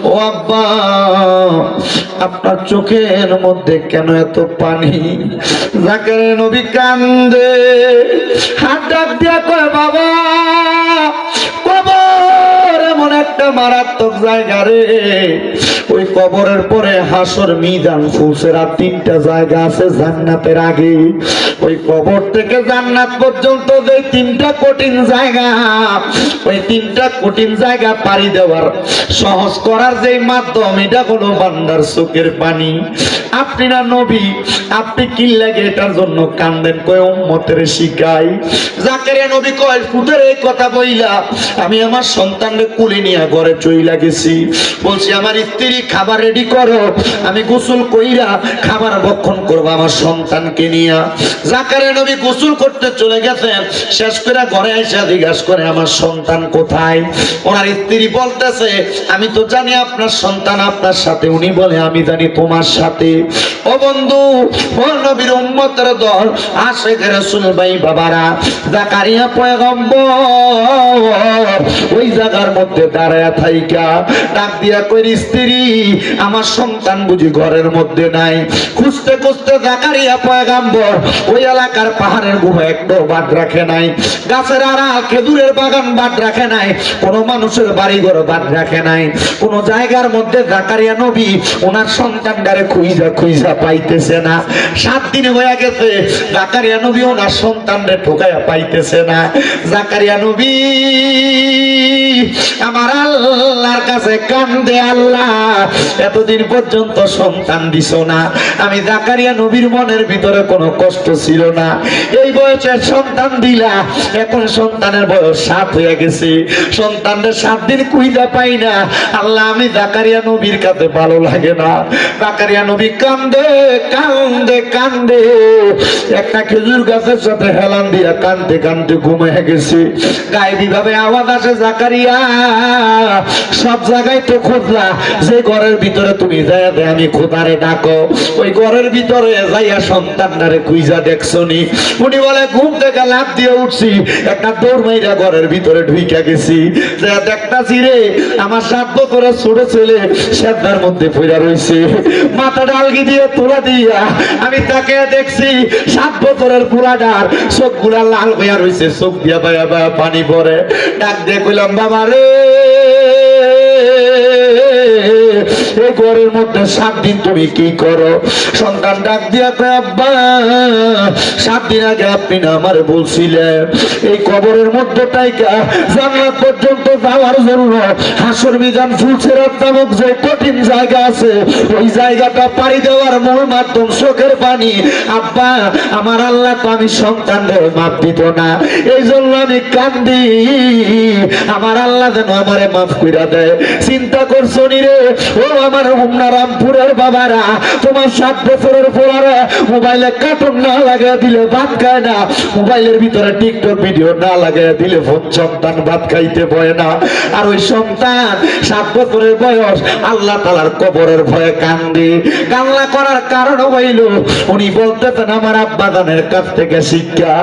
ও আব্বা আপনার চোখের মধ্যে কেন এত পানি? জাকারিয়া নবী কান্দে, হাত ডাক দিয়া কয়, বাবা কবর এমন একটা মারাত্মক জায়গা রে, ওই কবরের পরে হাসর মিজান ফুলসেরা 3টা জায়গা আছে জান্নাতের আগে। ওই কবর থেকে জান্নাত পর্যন্ত যে 3টা কঠিন জায়গা, ওই 3টা কঠিন জায়গা পাড়ি দেওয়ার সহজ করার যে মাধ্যম এটা হলো বান্দার চোখের পানি। আপনি না নবী, আপনি কি লাগে এটার জন্য কান্দেন? কয় উম্মতের শিখাই। জাকারিয়া নবী কয়, ফুটের এই কথা বইলা আমি আমার সন্তানকে কুলে নিয়ে ঘরে চইলা গেছি। বলছি আমার স্ত্রী খাবার রেডি করো, আমি গোসল কইরা খাবার ভক্ষণ করবো আমার সন্তানকে নিয়ে। জাকারিয়া নবী গোসল করতে চলে গেছেন, শেষ করে ঘরে এসে জিজ্ঞাসা করে আমার সন্তান কোথায়? ওনার স্ত্রী বলতেছে, আমি তো জানি আপনার সন্তান আপনার সাথে। উনি বলে, আমি জানি তোমার সাথে। ও বন্ধু, ও নবীর উম্মতের দল, আশিক রাসূল ভাই বাবারা, জাকারিয়া পয়গম্বর ওই জায়গার মধ্যে দাঁড়ায়া থাইকা ডাক দিয়া কই, স্ত্রী আমার সন্তান বুঝি ঘরের মধ্যে নাই? খুঁজতে খুঁজতে জাকারিয়া পয়গম্বর ওই এলাকার পাহাড়ের গুহা একটু বাদ রাখে নাই, গাছের আড়াল খেজুরের বাগান বাদ রাখে নাই, কোনো মানুষের বাড়ি ঘর বাদ রাখে নাই। কোন জায়গার মধ্যে জাকারিয়া নবী ওনার সন্তানটারে খুঁজা খুঁজা পাইতেছে না। 7 দিন হয়ে গেছে জাকারিয়া নবী ওনার সন্তানরে ঠোকায়া পাইতেছে না। জাকারিয়া নবী আমার আল্লাহর কাছে কান্দে, আল্লাহ এতদিন পর্যন্ত সন্তান দিছো না। আমি জাকারিয়া নবীর মনের ভিতরে কোনো কষ্ট ছিল না, এই বয়সে সন্তান দিলা, এখন সন্তানের বয়স 7 হয়ে গেছে, সন্তানদের 7 দিন খুঁজা পাই না। আল্লাহ আমি জাকারিয়া নবীর কাছে ভালো লাগে না। জাকারিয়া নবী কান্দে কান্দে কান্দে একটা খেজুর গাছের সাথে হেলান দিয়া কান্দতে কান্দতে ঘুমিয়ে গেছে। গায়েবী ভাবে আওয়াজ আসে, জাকারিয়া সব জায়গায় তো খুঁজলা, যে ঘরের ভিতরে তুমি যাইয়া দে আমি খোদারে ডাকো, ওই ঘরের ভিতরে যাইয়া সন্তানটারে খুঁজা দেখছো নি? উনি বলে, ঘুম থেকে লাফ দিয়ে উঠছি, একটা দৌড় মাইরা ঘরের ভিতরে ঢুইকা গেছি, দেখতাছি রে আমার 7 বছরের ছোট ছেলে সেদ্ধার মধ্যে পড়া রইছে, মাথা ডালগি দিয়ে তোলা দিয়া আমি তাকে দেখছি 7 বছরের বুড়াটার চোখগুলা লাল হইয়া রইছে, চোখ দিয়া বায়া বায়া পানি পড়ে। ডাক দিয়ে কইলাম, বাবা রে এই ঘরের মধ্যে 7 দিন তুমি কি করো? সন্তান ডাক দিয়া কয়, আব্বা 7 দিন আগে আপনি না আমার বলছিলেন এই কবরের মধ্যে টাইকা জান্নাত পর্যন্ত যাওয়ার জন্য হাসর মিজান ফুলসিরাত নামক যে কঠিন জায়গা আছে, ওই জায়গাটা পাড়ি দেওয়ার মূল মাধ্যম চোখের পানি। আব্বা আমার আল্লাহ তো আমি সন্তানদের মাপ দিত না, এই জন্য আমি কান্দি, আমার আল্লাহ যেন আমারে মাফ কইরা দেয়। চিন্তা করছো নি রে ও আমার হুমনা রামপুরের বাবারা, তোমার 7 বছরের পোলারা মোবাইলে কার্টুন না লাগাই দিলে ভাত খায় না, মোবাইলের ভিতরে টিকটক ভিডিও না লাগাই দিলে সন্তান ভাত খাইতে পারে না। আর ওই সন্তান 7 বছরের বয়স আল্লাহ তাআলার কবরের ভয়ে কান্দে। কান্না করার কারণ হইল উনি বলতেছেন আমার আব্বা জানের কাছ থেকে শিক্ষা।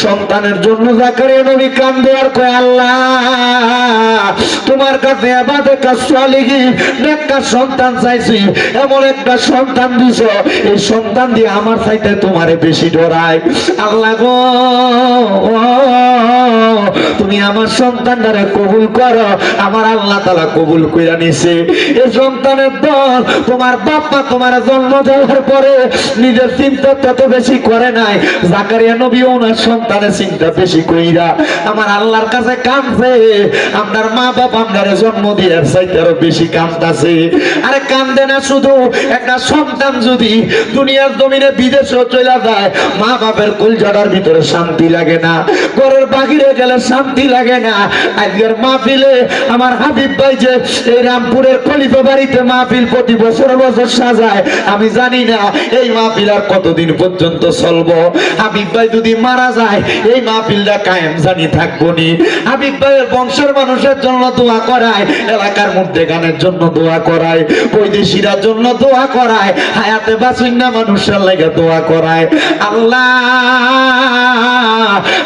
সন্তানের জন্য জাকারিয়া নবী কান্দে আর কয়, আল্লাহ তোমার কাছে ইবাদত কাজ সালিহিন নেককার সন্তান চাইছি, এমন একটা সন্তান দিছ, এই সন্তান দিয়ে আমার চাইতে তোমারে বেশি ডরায়। আল্লাহ গো, তুমি আমার সন্তানটারে কবুল করো। আমার আল্লাহ তাআলা কবুল কইরা নিছে। এই সন্তানের দল তোমার বাপ্পা তোমার জন্ম দেওয়ার পরে নিজের চিন্তা তত বেশি করে নাই, জাকারিয়া নবী ওনার সন্তানের চিন্তা বেশি কইরা আমার আল্লাহর কাছে কাঁদছে। আপনার মা বাবা আপনার জন্ম দেওয়ার চাইতে আরো বেশি কাঁদতাছে। আরে কান্দে না শুধু, একটা সন্তান যদি দুনিয়ার জমিনে বিদেশেও চলে যায়, মা বাপের কলজাটার ভিতরে শান্তি লাগে না, ঘরের বাহিরে গেলে শান্তি লাগে না। আজকের মাহফিলে আমার হাবিব ভাই যে এই রামপুরের খলিফা বাড়িতে মাহফিল প্রতি বছর বছর সাজায়, আমি জানি না এই মাহফিল আর কতদিন পর্যন্ত চলবো। হাবিব ভাই যদি মারা যায় এই মাহফিলটা কায়েম জানি থাকবো নি। হাবিব ভাইয়ের বংশের মানুষের জন্য দোয়া করায়, এলাকার মধ্যে গানের জন্য দোয়া করায়, বৈদেশিরা জন্য দোয়া করায়, হায়াতে বাসিন্দা মানুষের লাগে দোয়া করায়। আল্লাহ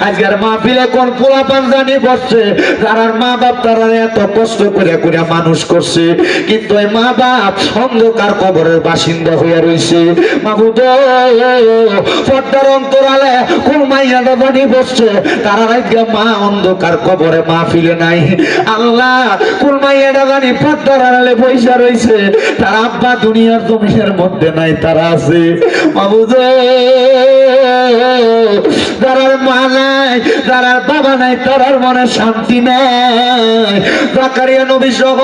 আজকের মাহফিলে কোন পোলাপান জানি বসছে, তারার মা বাপ তারা এত কষ্ট করে করে মানুষ করছে, কিন্তু এই মা বাপ অন্ধকার কবরের বাসিন্দা হয়ে রয়েছে। মাহবুব পর্দার অন্তরালে কোন মাইয়াটা জানি বসছে, তারা আজকে মা অন্ধকার কবরে মাহফিলে নাই। আল্লাহ কোন মাইয়াটা জানি পর্দার আড়ালে বইসা রয়েছে, তার আব্বা দুনিয়ার জমিনের মধ্যে নাই, তারা আছে। মাহবুব যারার মা নাই, যারার বাবা নাই, তারার মনে শান্তি নাই। জাকারিয়া নবী সহ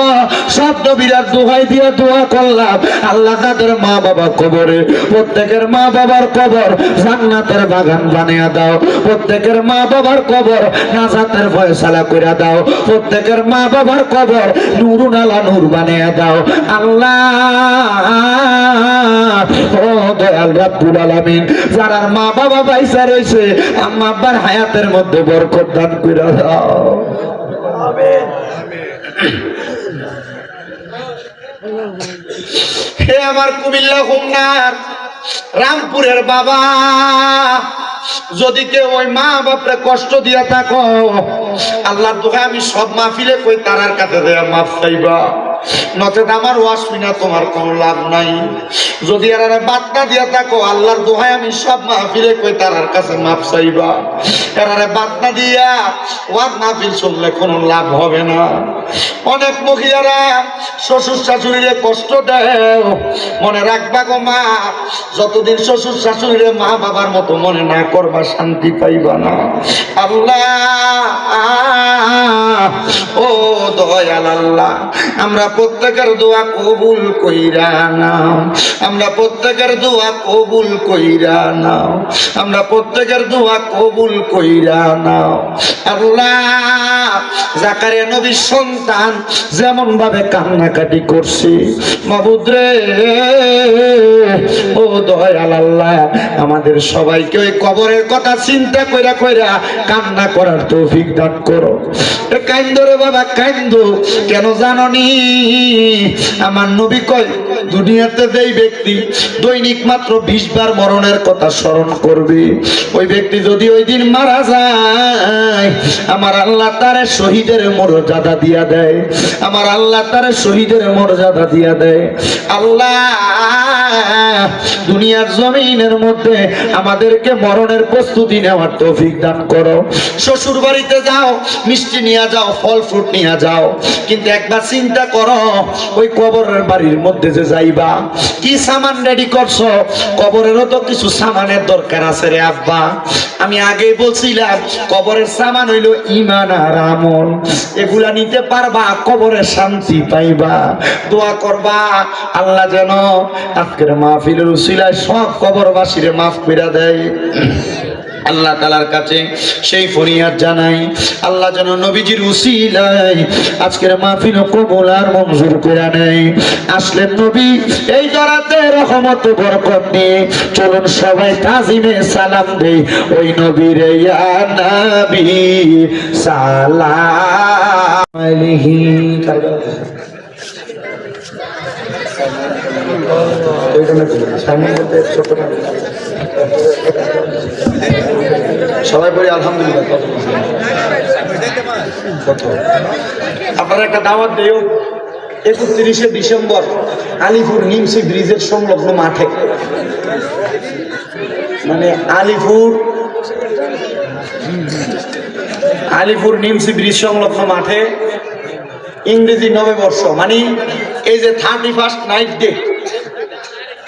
সব নবীরা দোহাই দিয়ে দোয়া করলাম, আল্লাহ তাদের মা বাবা কবরে, প্রত্যেকের মা বাবার কবর জান্নাতের বাগান বানিয়ে দাও, প্রত্যেকের মা বাবার কবর নাজাতের ফয়সালা করে দাও, প্রত্যেকের মা বাবার কবর নূরুন আলা নূর বানিয়ে দাও। আল্লাহ ও দয়াল রাব্বুল আলামিন, যারার মা বাবা বাইসা রয়েছে, আম্মা আব্বার হায়াতের মধ্যে বরকত দান করে দাও। হে আমার কুমিল্লা হোমনার রামপুরের বাবা, যদি কেউ ওই মা বাপরে কষ্ট দিয়া থাকো, আল্লাহর দোহাই আমি সব মাহফিলে কই তারার কাছে দেয়া মাফ চাইবা, নচেত আমার ওয়াজ শুনা তোমার কোনো লাভ নাই। যদি এরা বাদনা দিয়া থাকো, আল্লাহর দোহাই আমি সব মাহফিলে কই তারার কাছে মাফ চাইবা। এরা বাদনা দিয়া ওয়াজ মাহফিল শুনলে কোনো লাভ হবে না। অনেক মহিলারা শ্বশুর শাশুড়িরে কষ্ট দেয়, মনে রাখবা গো মা, যতদিন শ্বশুর শাশুড়িরে মা বাবার মতো মনে না করবা শান্তি পাইবা না। আল্লাহ ও দয়াল আল্লাহ, আমরা প্রত্যেকের দোয়া কবুল কইরা নাও, আমরা প্রত্যেকের দোয়া কবুল কইরা নাও, আমরা প্রত্যেকের দোয়া কবুল কইরা নাও। আল্লাহ জাকারিয়া নবীর সন্তান যেমন ভাবে কান্নাকাটি করছে, মাবুদ রে ও দয়াল আল্লাহ, আমাদের সবাইকে ওই কবরের কথা চিন্তা কইরা কইরা কান্না করার তৌফিক দান করো। কাইন্দো রে বাবা কাইন্দো, কেন জাননি আমার নবী কয় দুনিয়াতে যেই ব্যক্তি দৈনিক মাত্র 20 বার মরণের কথা স্মরণ করবে, ওই ব্যক্তি যদি ওই দিন মারা যায়, আমার আল্লাহ তারে শহীদের মর্যাদা দিয়া দেয়, আমার আল্লাহ তারে শহীদের মর্যাদা দিয়া দেয়। আল্লাহ দুনিয়ার জমিনের মধ্যে আমাদেরকে মরণের প্রস্তুতি নেওয়ার তৌফিক দান করো। শ্বশুর বাড়িতে যাও, মিষ্টি নিয়ে যাও, ফল ফ্রুট নিয়ে যাও, কিন্তু একবার চিন্তা করো ওই কবরের বাড়ির মধ্যে যে যাইবা, কি সামান রেডি করছো? কবরেরও তো কিছু সামানের দরকার আছে রে আব্বা। আমি আগেই বলছিলাম কবরের সামান হইলো ঈমান আর আমল, এগুলা নিতে পারবা, কবরে শান্তি পাইবা। দোয়া করবা আল্লাহ যেন আজকের মাহফিলের উসিলায় সব কবরবাসীরে মাফ করে দেয়। আল্লাহ তাআলার কাছে সেই ফরিয়াদ জানাই, আল্লাহ যেন নবীজির উসিলায় আজকের মাহফিল কবুল আর মঞ্জুর করে নেয়। আসলেন নবী এই জরাতে রহমত বরকত নিয়ে, চলুন সবাই তাজিমে সালাম দেই ওই নবীর ইয়া নবী সালাম আলাইহি। সবাই বলি আলহামদুলিল্লাহ। আপনারা একটা দাওয়াত দিও, 31শে ডিসেম্বর আলিপুর নিমসি ব্রিজের সংলগ্ন মাঠে, মানে আলিপুর নিমসি ব্রিজ সংলগ্ন মাঠে ইংরেজি নববর্ষ, মানে এই যে 31st নাইট ডে,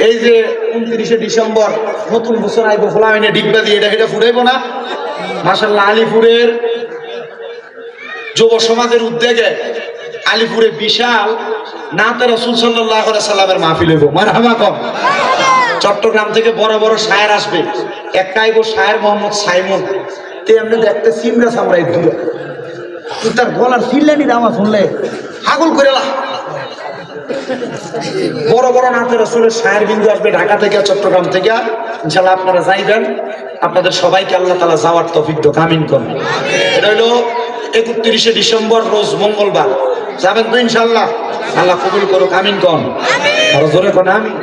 এই যে 29শে ডিসেম্বর নতুন বছর আইব, ফোলামিনে ডিগবা দিয়ে এটা ফুরাইব না। মাশাআল্লাহ, আলিপুরের যুব সমাজের উদ্যোগে আলিপুরে বিশাল নাতে রাসূল সাল্লাল্লাহু আলাইহি সাল্লামের মাহফিল হইব। মারহাবা কম। চট্টগ্রাম থেকে বড় বড় শায়ের আসবে, একটা আইব শায়ের মোহাম্মদ সাইমন, তে আমরা দেখতে সিমরা সামরাই দূরে, তার গলার ফিল্লানির আওয়াজ শুনলে হাগল করে লা। বড় বড় নাতে রাসূলের শায়ের বিন্দু আসবে ঢাকা থেকে, চট্টগ্রাম থেকে। ইনশাআল্লাহ আপনারা যাইবেন, আপনাদের সবাইকে আল্লাহ তাআলা যাওয়ার তৌফিক দান, আমিন করুন। এটা হলো 31শে ডিসেম্বর রোজ মঙ্গলবার, যাবেন তো ইনশাআল্লাহ? আল্লাহ কবুল করুক, আমিন কোন। আর জোরে কোন আমিন।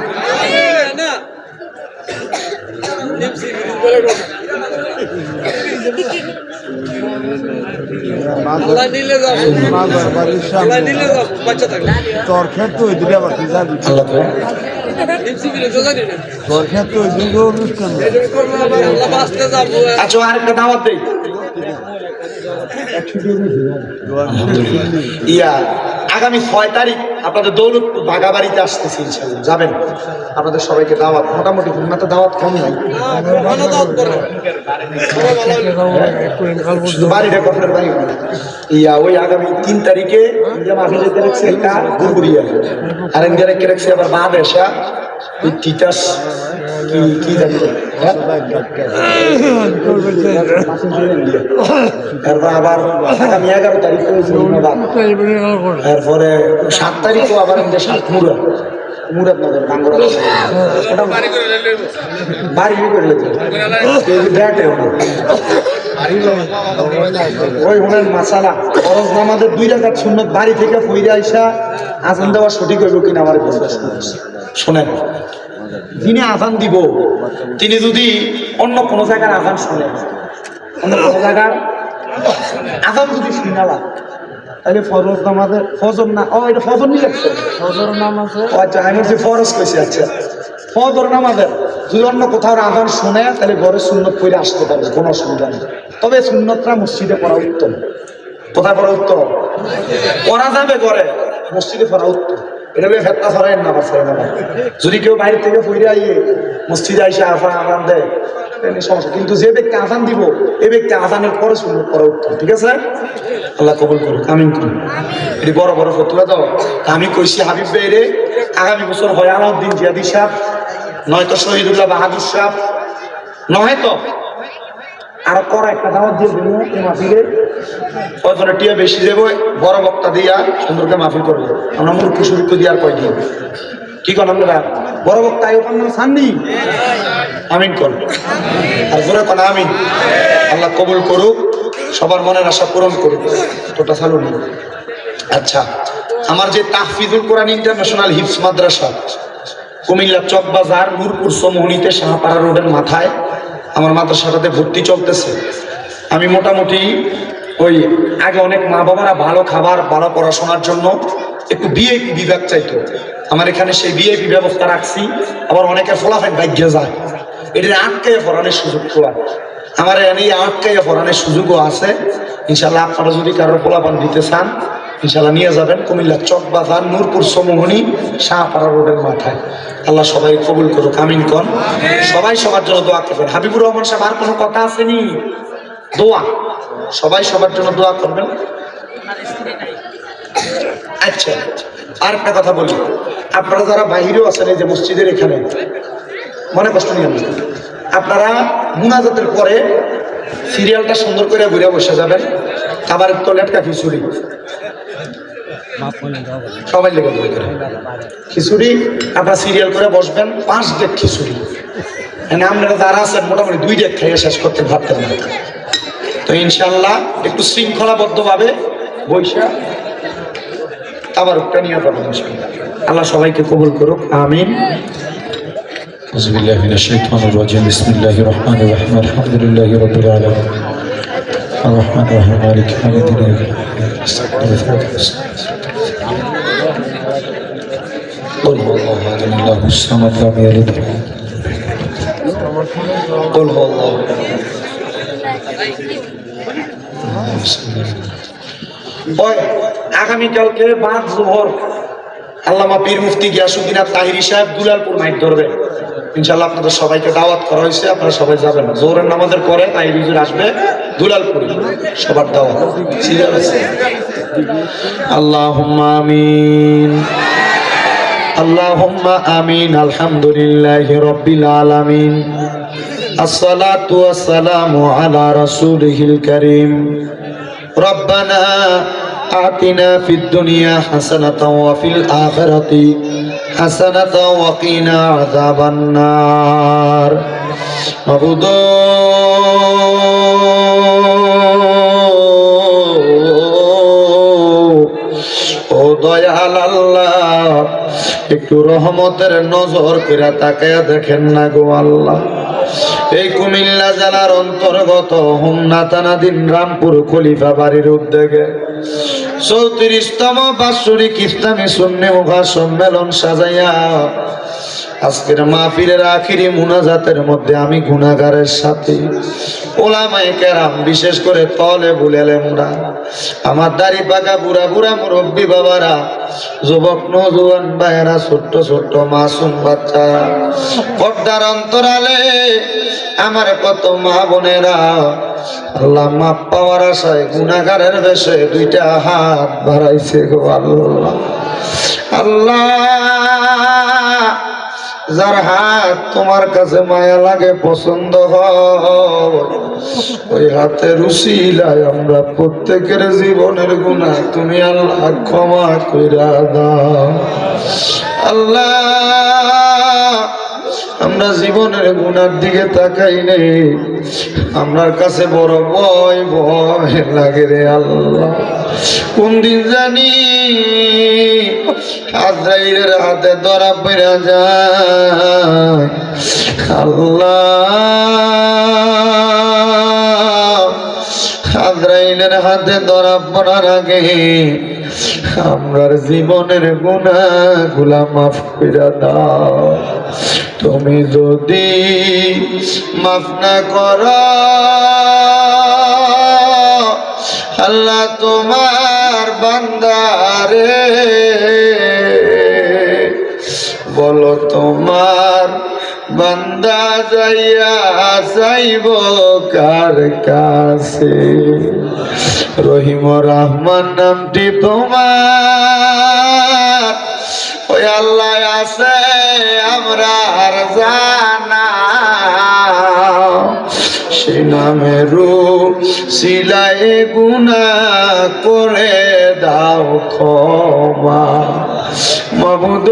তোর ক্ষেত্রে ওই দিকে আবার তুই যাবি, আল্লাহ তো তোর ক্ষেত্রে ওই দিকে অনুষ্ঠান আচ্ছা, আরেকটা দাওয়াত দেই। আগামী 6 তারিখ আপনাদের দৌলতপুর বাগাবাড়িতে আসতেছি ইনশাআল্লাহ, যাবেন। আপনাদের সবাইকে দাওয়াত, মোটামুটি খুলনাতে দাওয়াত কম নাই, বাড়িটা কখনের বাড়ি ওই আগামী 3 তারিখে মাফি যেতে রাখছে একটা গুরগুরিয়া, আর রেখে রাখছে আবার বাদেশা তিতাস কি জানি, আবার আগামী 11 তারিখ এরপরে 7 তারিখও আবার মুরাদনগর বাঙ্গুরা বাড়ি করে ওই ওনার মাসালা ফরজ নামাজের 2 রাকাত সুন্নত বাড়ি থেকে ফইরা আইসা আজান দেওয়া সঠিক হইব কিনা আমার শোনেন। যিনি আজান দিব তিনি যদি অন্য কোনো জায়গার আজান শোনেন, অন্য কোনো জায়গার আজান যদি শুনালা, তাহলে ফরজ নামাজের ফজর না, ও এটা ফজর নিয়ে লাগছে, ফজর নামাজে, আচ্ছা আমি বলছি ফরজ কইছি, আচ্ছা ফজর নামাজের যদি অন্য কোথাও আজান শুনে তাহলে ঘরে সুন্নত পড়ে আসতে পারবে, কোনো অসুবিধা নেই। তবে সুন্নতটা মসজিদে পড়া উত্তম। কোথায় পড়া উত্তম? পড়া যাবে ঘরে, মসজিদে পড়া উত্তম। এটা বলে ফেতনা ছড়ায় না, যদি কেউ বাইরে থেকে ফিরে আইয়ে মসজিদে আইসে আজান দেয় সমস্যা, কিন্তু যে ব্যক্তি আজান দিব এই ব্যক্তি আজানের পরে সুন্নত পড়া উত্তম। ঠিক আছে? আল্লাহ কবুল করুক, আমিন করুন। এটি বড় বড় ফতুয়া দাও। আমি কইছি হাবিব ভাইরে আগামী বছর হয় আলাউদ্দিন জিয়াদি সাহেব, নয়তো শহীদুল্লাহ বাহাদুর সাহেব, নয়তো আরো করা একটা দাওয়াত দিয়ে দেবো এই মাহফিলে, কয়জনের টিয়া বেশি দেবো, বড় বক্তা দিয়া সুন্দরকে মাহফিল করবো। আমরা মূর্খ সুরক্ষ দিয়ে আর কয়দিন কি করেন আপনারা? বড় বক্তা ওখানে সাননি, আমিন কর। আর জোরে কোন আমিন। আল্লাহ কবুল করুক, সবার মনের আশা পূরণ করুক। তোটা চালু নেই। আচ্ছা, আমার যে তাহফিজুল কোরআন ইন্টারন্যাশনাল হিফজ মাদ্রাসা কুমিল্লা চকবাজার নূরপুর সমোহনীতে শাহপাড়া রোডের মাথায় আমার মাদ্রাসাটাতে ভর্তি চলতেছে। আমি মোটামুটি ওই আগে অনেক মা বাবারা ভালো খাবার ভালো পড়াশোনার জন্য একটু ভিআইপি বিভাগ চাইতো, আমার এখানে সেই ভিআইপি ব্যবস্থা রাখছি। আবার অনেকের ফলাফল ভাগ্য যায়, এটা আটকাইয়া পড়ানোর সুযোগ খোলা, আমার এখানে আটকাইয়া পড়ানোর সুযোগও আছে। ইনশাল্লাহ আপনারা যদি কারোর ফলাফল দিতে চান ইনশাল্লাহ নিয়ে যাবেন কুমিল্লা চকবাজার নূরপুর সমোহনী শাহপাড়া রোডের মাথায়। আল্লাহ সবাই কবুল করুক, আমিন কন। সবাই সবার জন্য দোয়া করবেন। হাবিবুর রহমান সাহেব আর কোনো কথা আসেনি? দোয়া, সবাই সবার জন্য দোয়া করবেন। আচ্ছা, আর একটা কথা বলি, আপনারা যারা বাহিরেও আছেন এই যে মসজিদের এখানে, মনে কষ্ট নিয়ে আপনারা মুনাজাতের পরে সিরিয়ালটা সুন্দর করে ঘুরে বসে যাবেন। খাবারের তো লেটকা খিচুড়ি সবাই লেগে খিচুড়ি, আপনারা সিরিয়াল করে বসবেন। 5 ডেক খিচুড়ি, আপনারা যারা আছেন মোটামুটি 2 ডেক খাইয়ে শেষ করতে ভাবতেন না। তো ইনশাল্লাহ একটু শৃঙ্খলাবদ্ধ ভাবে বৈশা আবার ওটা নিয়ে যাবেন। আল্লাহ সবাইকে কবুল করুক, আমিন। أعوذ بالله من الشيطان الرجيم بسم الله الرحمن الرحيم الحمد لله رب العالمين الرحمن الرحيم مالك يوم الدين الله الصمد لم يلد قل هو الله ওই আগামীকালকে বাদ জোহর আল্লামা পীর মুফতি গিয়াসউদ্দিন তাহিরি সাহেব দুলালপুর মাইক ধরবে ইনশাআল্লাহ। আপনাদের সবাইকে দাওয়াত করা হয়েছে, আপনারা সবাই যাবেন। জোহরের নামাজের পরে তাহিরি হুজুর আসবে দুলালপুরে, সবার দাওয়াত। ঠিক আছে, আল্লাহুম্মা আমিন আল্লাহুম্মা আমিন। আলহামদুলিল্লাহি রাব্বিল আলামিন। আসসালাতু ওয়াসসালামু আলা রাসূলিহিল কারীম। রব্বানা আতিনা ফিদ দুনিয়া হাসানাতাও ওয়া ফিল আখিরাতি হাসানাতাও ওয়া কিনা আযাবান নার। মাবুদ ও দয়াল আল্লাহ, একটু রহমতের নজর করে তাকায়া দেখেন না গো আল্লাহ। এই কুমিল্লা জেলার অন্তর্গত হোমনা থানাধীন রামপুর খলিফা বাড়ির উদ্যোগে 34তম বাৎসরিক ইসলামী সুন্নি মুখা সম্মেলন সাজাইয়া আজকের মাহফিলের আখিরি মুনাজাতের মধ্যে আমি গুনাহগারের সাথে ওলামায়ে কেরাম, বিশেষ করে তলেবুল ইলমরা, আমার দাড়ি পাকা বুড়া বুড়া মুরব্বী বাবারা, যুবক নওজোয়ান ভাইয়েরা, ছোট্ট ছোট্ট মাসুম বাচ্চা, পর্দার অন্তরালে আমার কত মা বোনেরা, আল্লাহ মাপ পাওয়ার আশায় গুনাহগারের বেশে দুইটা হাত বাড়াইছে গো আল্লাহ। আল্লাহ, যার হাত তোমার কাছে মায়া লাগে, পছন্দ হয়, ওই হাতের উসিলায় আমরা প্রত্যেকের জীবনের গুনাহ তুমি আল্লাহ ক্ষমা কইরা দাও। আল্লাহ, আমরা জীবনের গুনার দিকে তাকাই নেই, আমার কাছে বড় ভয় ভয় লাগে রে আল্লাহ। কোন দিন জানি আজরাইলের হাতে ধরা পড়া যায়। আল্লাহ, আজরাইলের হাতে ধরা পড়ার আগে আমরার জীবনের গুনাহগুলা মাফ কইরা দাও। তুমি যদি মাফ না করো আল্লাহ, তোমার বান্দারে বলো তোমার বান্দা যাইয়া যাইব কার কাছে? রহিম রহমান নামটি তোমার ওই আল্লাহ আছে আমরা আর জানা, সে নামেরও সিলাই গুনাহ করে দাও ক্ষমা। মাবুদ,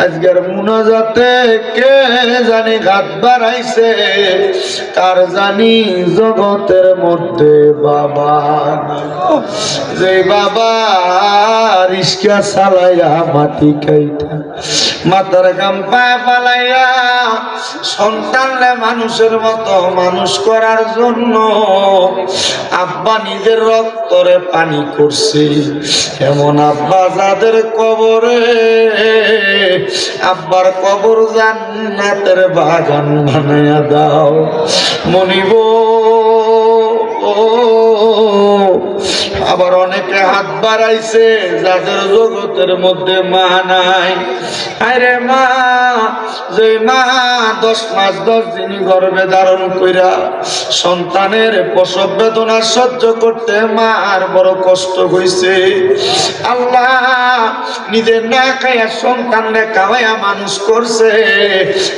আজকের মুনাজাতে কে জানি ঘাত বাড়াইছে, কার জানি জগতের মধ্যে বাবা, যে বাবা রিস্কা চালাইয়া মাটি খাইতা, মাথার গাম পায়ে পালাইয়া সন্তানলে মানুষের মতো মানুষ করার জন্য আব্বা নিজের রক্তরে পানি করছে, এমন আব্বা যাদের কবরে আব্বার কবর জান্নাতের বাগান বানায়া দাও। মনিব, আবার অনেকে হাত বাড়াইছে যাদের জগতের মধ্যে মা নাই। আরে মা, যে মা 10 মাস 10 দিন গর্ভে ধারণ কইরা সন্তানের প্রসব বেদনা সহ্য করতে মার বড় কষ্ট হইছে। আল্লাহ, নিজের না খাইয়া সন্তানরে খাওয়াইয়া মানুষ করছে,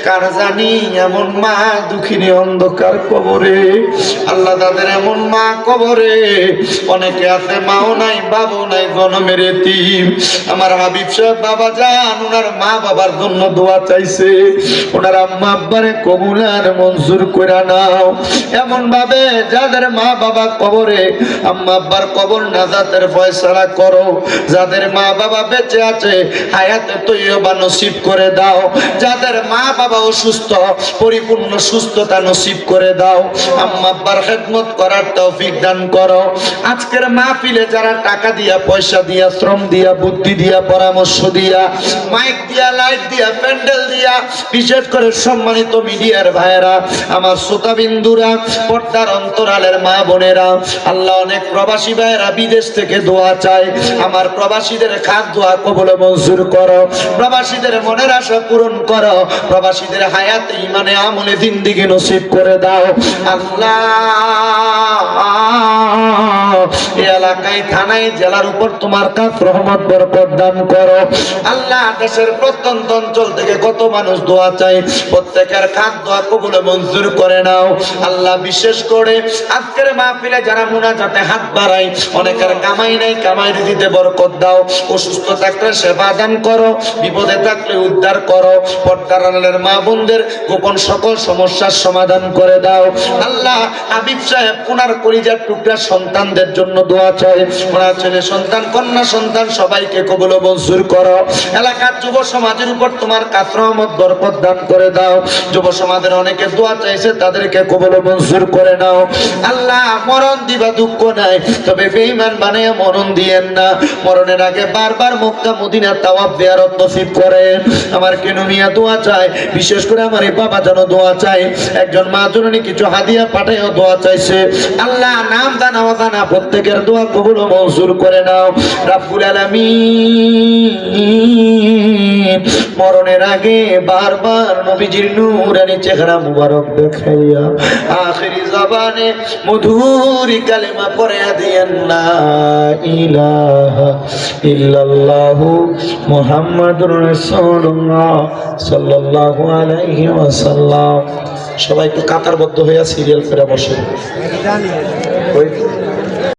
কার জানি এমন মা দুঃখিনী অন্ধকার কবরে। আল্লাহ, তাদের এমন মা কবরে অনেকে আছে মাও নাই বাবাও নাই, জনমের এতিম। আমার হাবিব সাহেব বাবা জান ওনার মা বাবার জন্য দোয়া চাইছে, ওনার আম্মা আব্বারে কবুল আর মঞ্জুর করে নাও। এমন ভাবে যাদের মা বাবা কবরে, আম্মা আব্বার কবর নাজাতের ফয়সালা করো। যাদের মা বাবা বেঁচে আছে হায়াতে তৈয়বা নসিব করে দাও। যাদের মা বাবা অসুস্থ পরিপূর্ণ সুস্থতা নসিব করে দাও। আম্মা আব্বার খেদমত করার তৌফিক দান করো। আজকের মাহফিলে যারা টাকা দিয়া, পয়সা দিয়া, শ্রম দিয়া, বুদ্ধি দিয়া, পরামর্শ দিয়া, মাইক দিয়া, লাইট দিয়া, প্যান্ডেল দিয়া, বিশেষ করে সম্মানিত মিডিয়ার ভাইয়েরা, আমার শ্রোতাবিন্দুরা, পর্দার অন্তরালের মা বোনেরা, আল্লাহ অনেক প্রবাসী ভাইয়েরা বিদেশ থেকে দোয়া চায়। আমার প্রবাসীদের খাত দোয়া কবুল মঞ্জুর করো, প্রবাসীদের মনের আশা পূরণ করো, প্রবাসীদের হায়াতে ইমানে আমলে জিন্দেগি নসিব করে দাও আল্লাহ। এই এলাকায়, থানায়, জেলার উপর তোমার কাছ রহমত বরকত দান করো আল্লাহ। দেশের প্রত্যন্ত অঞ্চল থেকে কত মানুষ দোয়া চাই, প্রত্যেকের খাত দোয়া কবুল মঞ্জুর করে নাও আল্লাহ। বিশেষ করে আজকের মাহফিলে যারা মুনাজাতে হাত বাড়াই, অনেকের কামাই নাই, কামাই দিতে বরকত দাও। অসুস্থ থাকলে সেবা দান করো, বিপদে থাকলে উদ্ধার করো। পর্দার আড়ালের মা বোনদের গোপন সকল সমস্যার সমাধান করে দাও আল্লাহ। হাবিব সাহেব ওনার কলিজার টুকরা সন্তানদের জন্য দোয়া চাই, ওনার ছেলে সন্তান, কন্যা সন্তান সবাইকে কবুল মঞ্জুর করো। এলাকার যুব সমাজের উপর তোমার কাছ রহমত বরকত দান করে দাও। যুব সমাজের অনেকে দোয়া চাইছে, তাদেরকে কবুল মঞ্জুর করে নাও আল্লাহ। মরণ দিবা দুঃখ নাই, তবে বেঈমান বানায়া মরণ দিয়েন না। মরণের আগে বারবার মক্কা মদিনা তাওয়াফ জিয়ারত নসিব করেন। আমার কেনু মিয়া দোয়া চায়, বিশেষ করে আমার এই বাবা যেন দোয়া চায়। একজন মা জননী কিছু হাদিয়া পাঠায়ও দোয়া চাইছে আল্লাহ। নাম জানা অজানা প্রত্যেকের দোয়া কবুল মঞ্জুর করে নাও রাব্বুল আলামিন। মরণের আগে বারবার নবীজির নূরানি চেহারা মুবারক দেখাইয়া আখিরি জবানে মধুর কালেমা পড়ে দিয়েন, লা ইলাহা ইল্লাল্লাহু মুহাম্মাদুর রাসূলুল্লাহ সাল্লাল্লাহু আলাইহি ওয়াসাল্লাম। সবাই একটু কাতারবদ্ধ হইয়া সিরিয়াল করে বসে।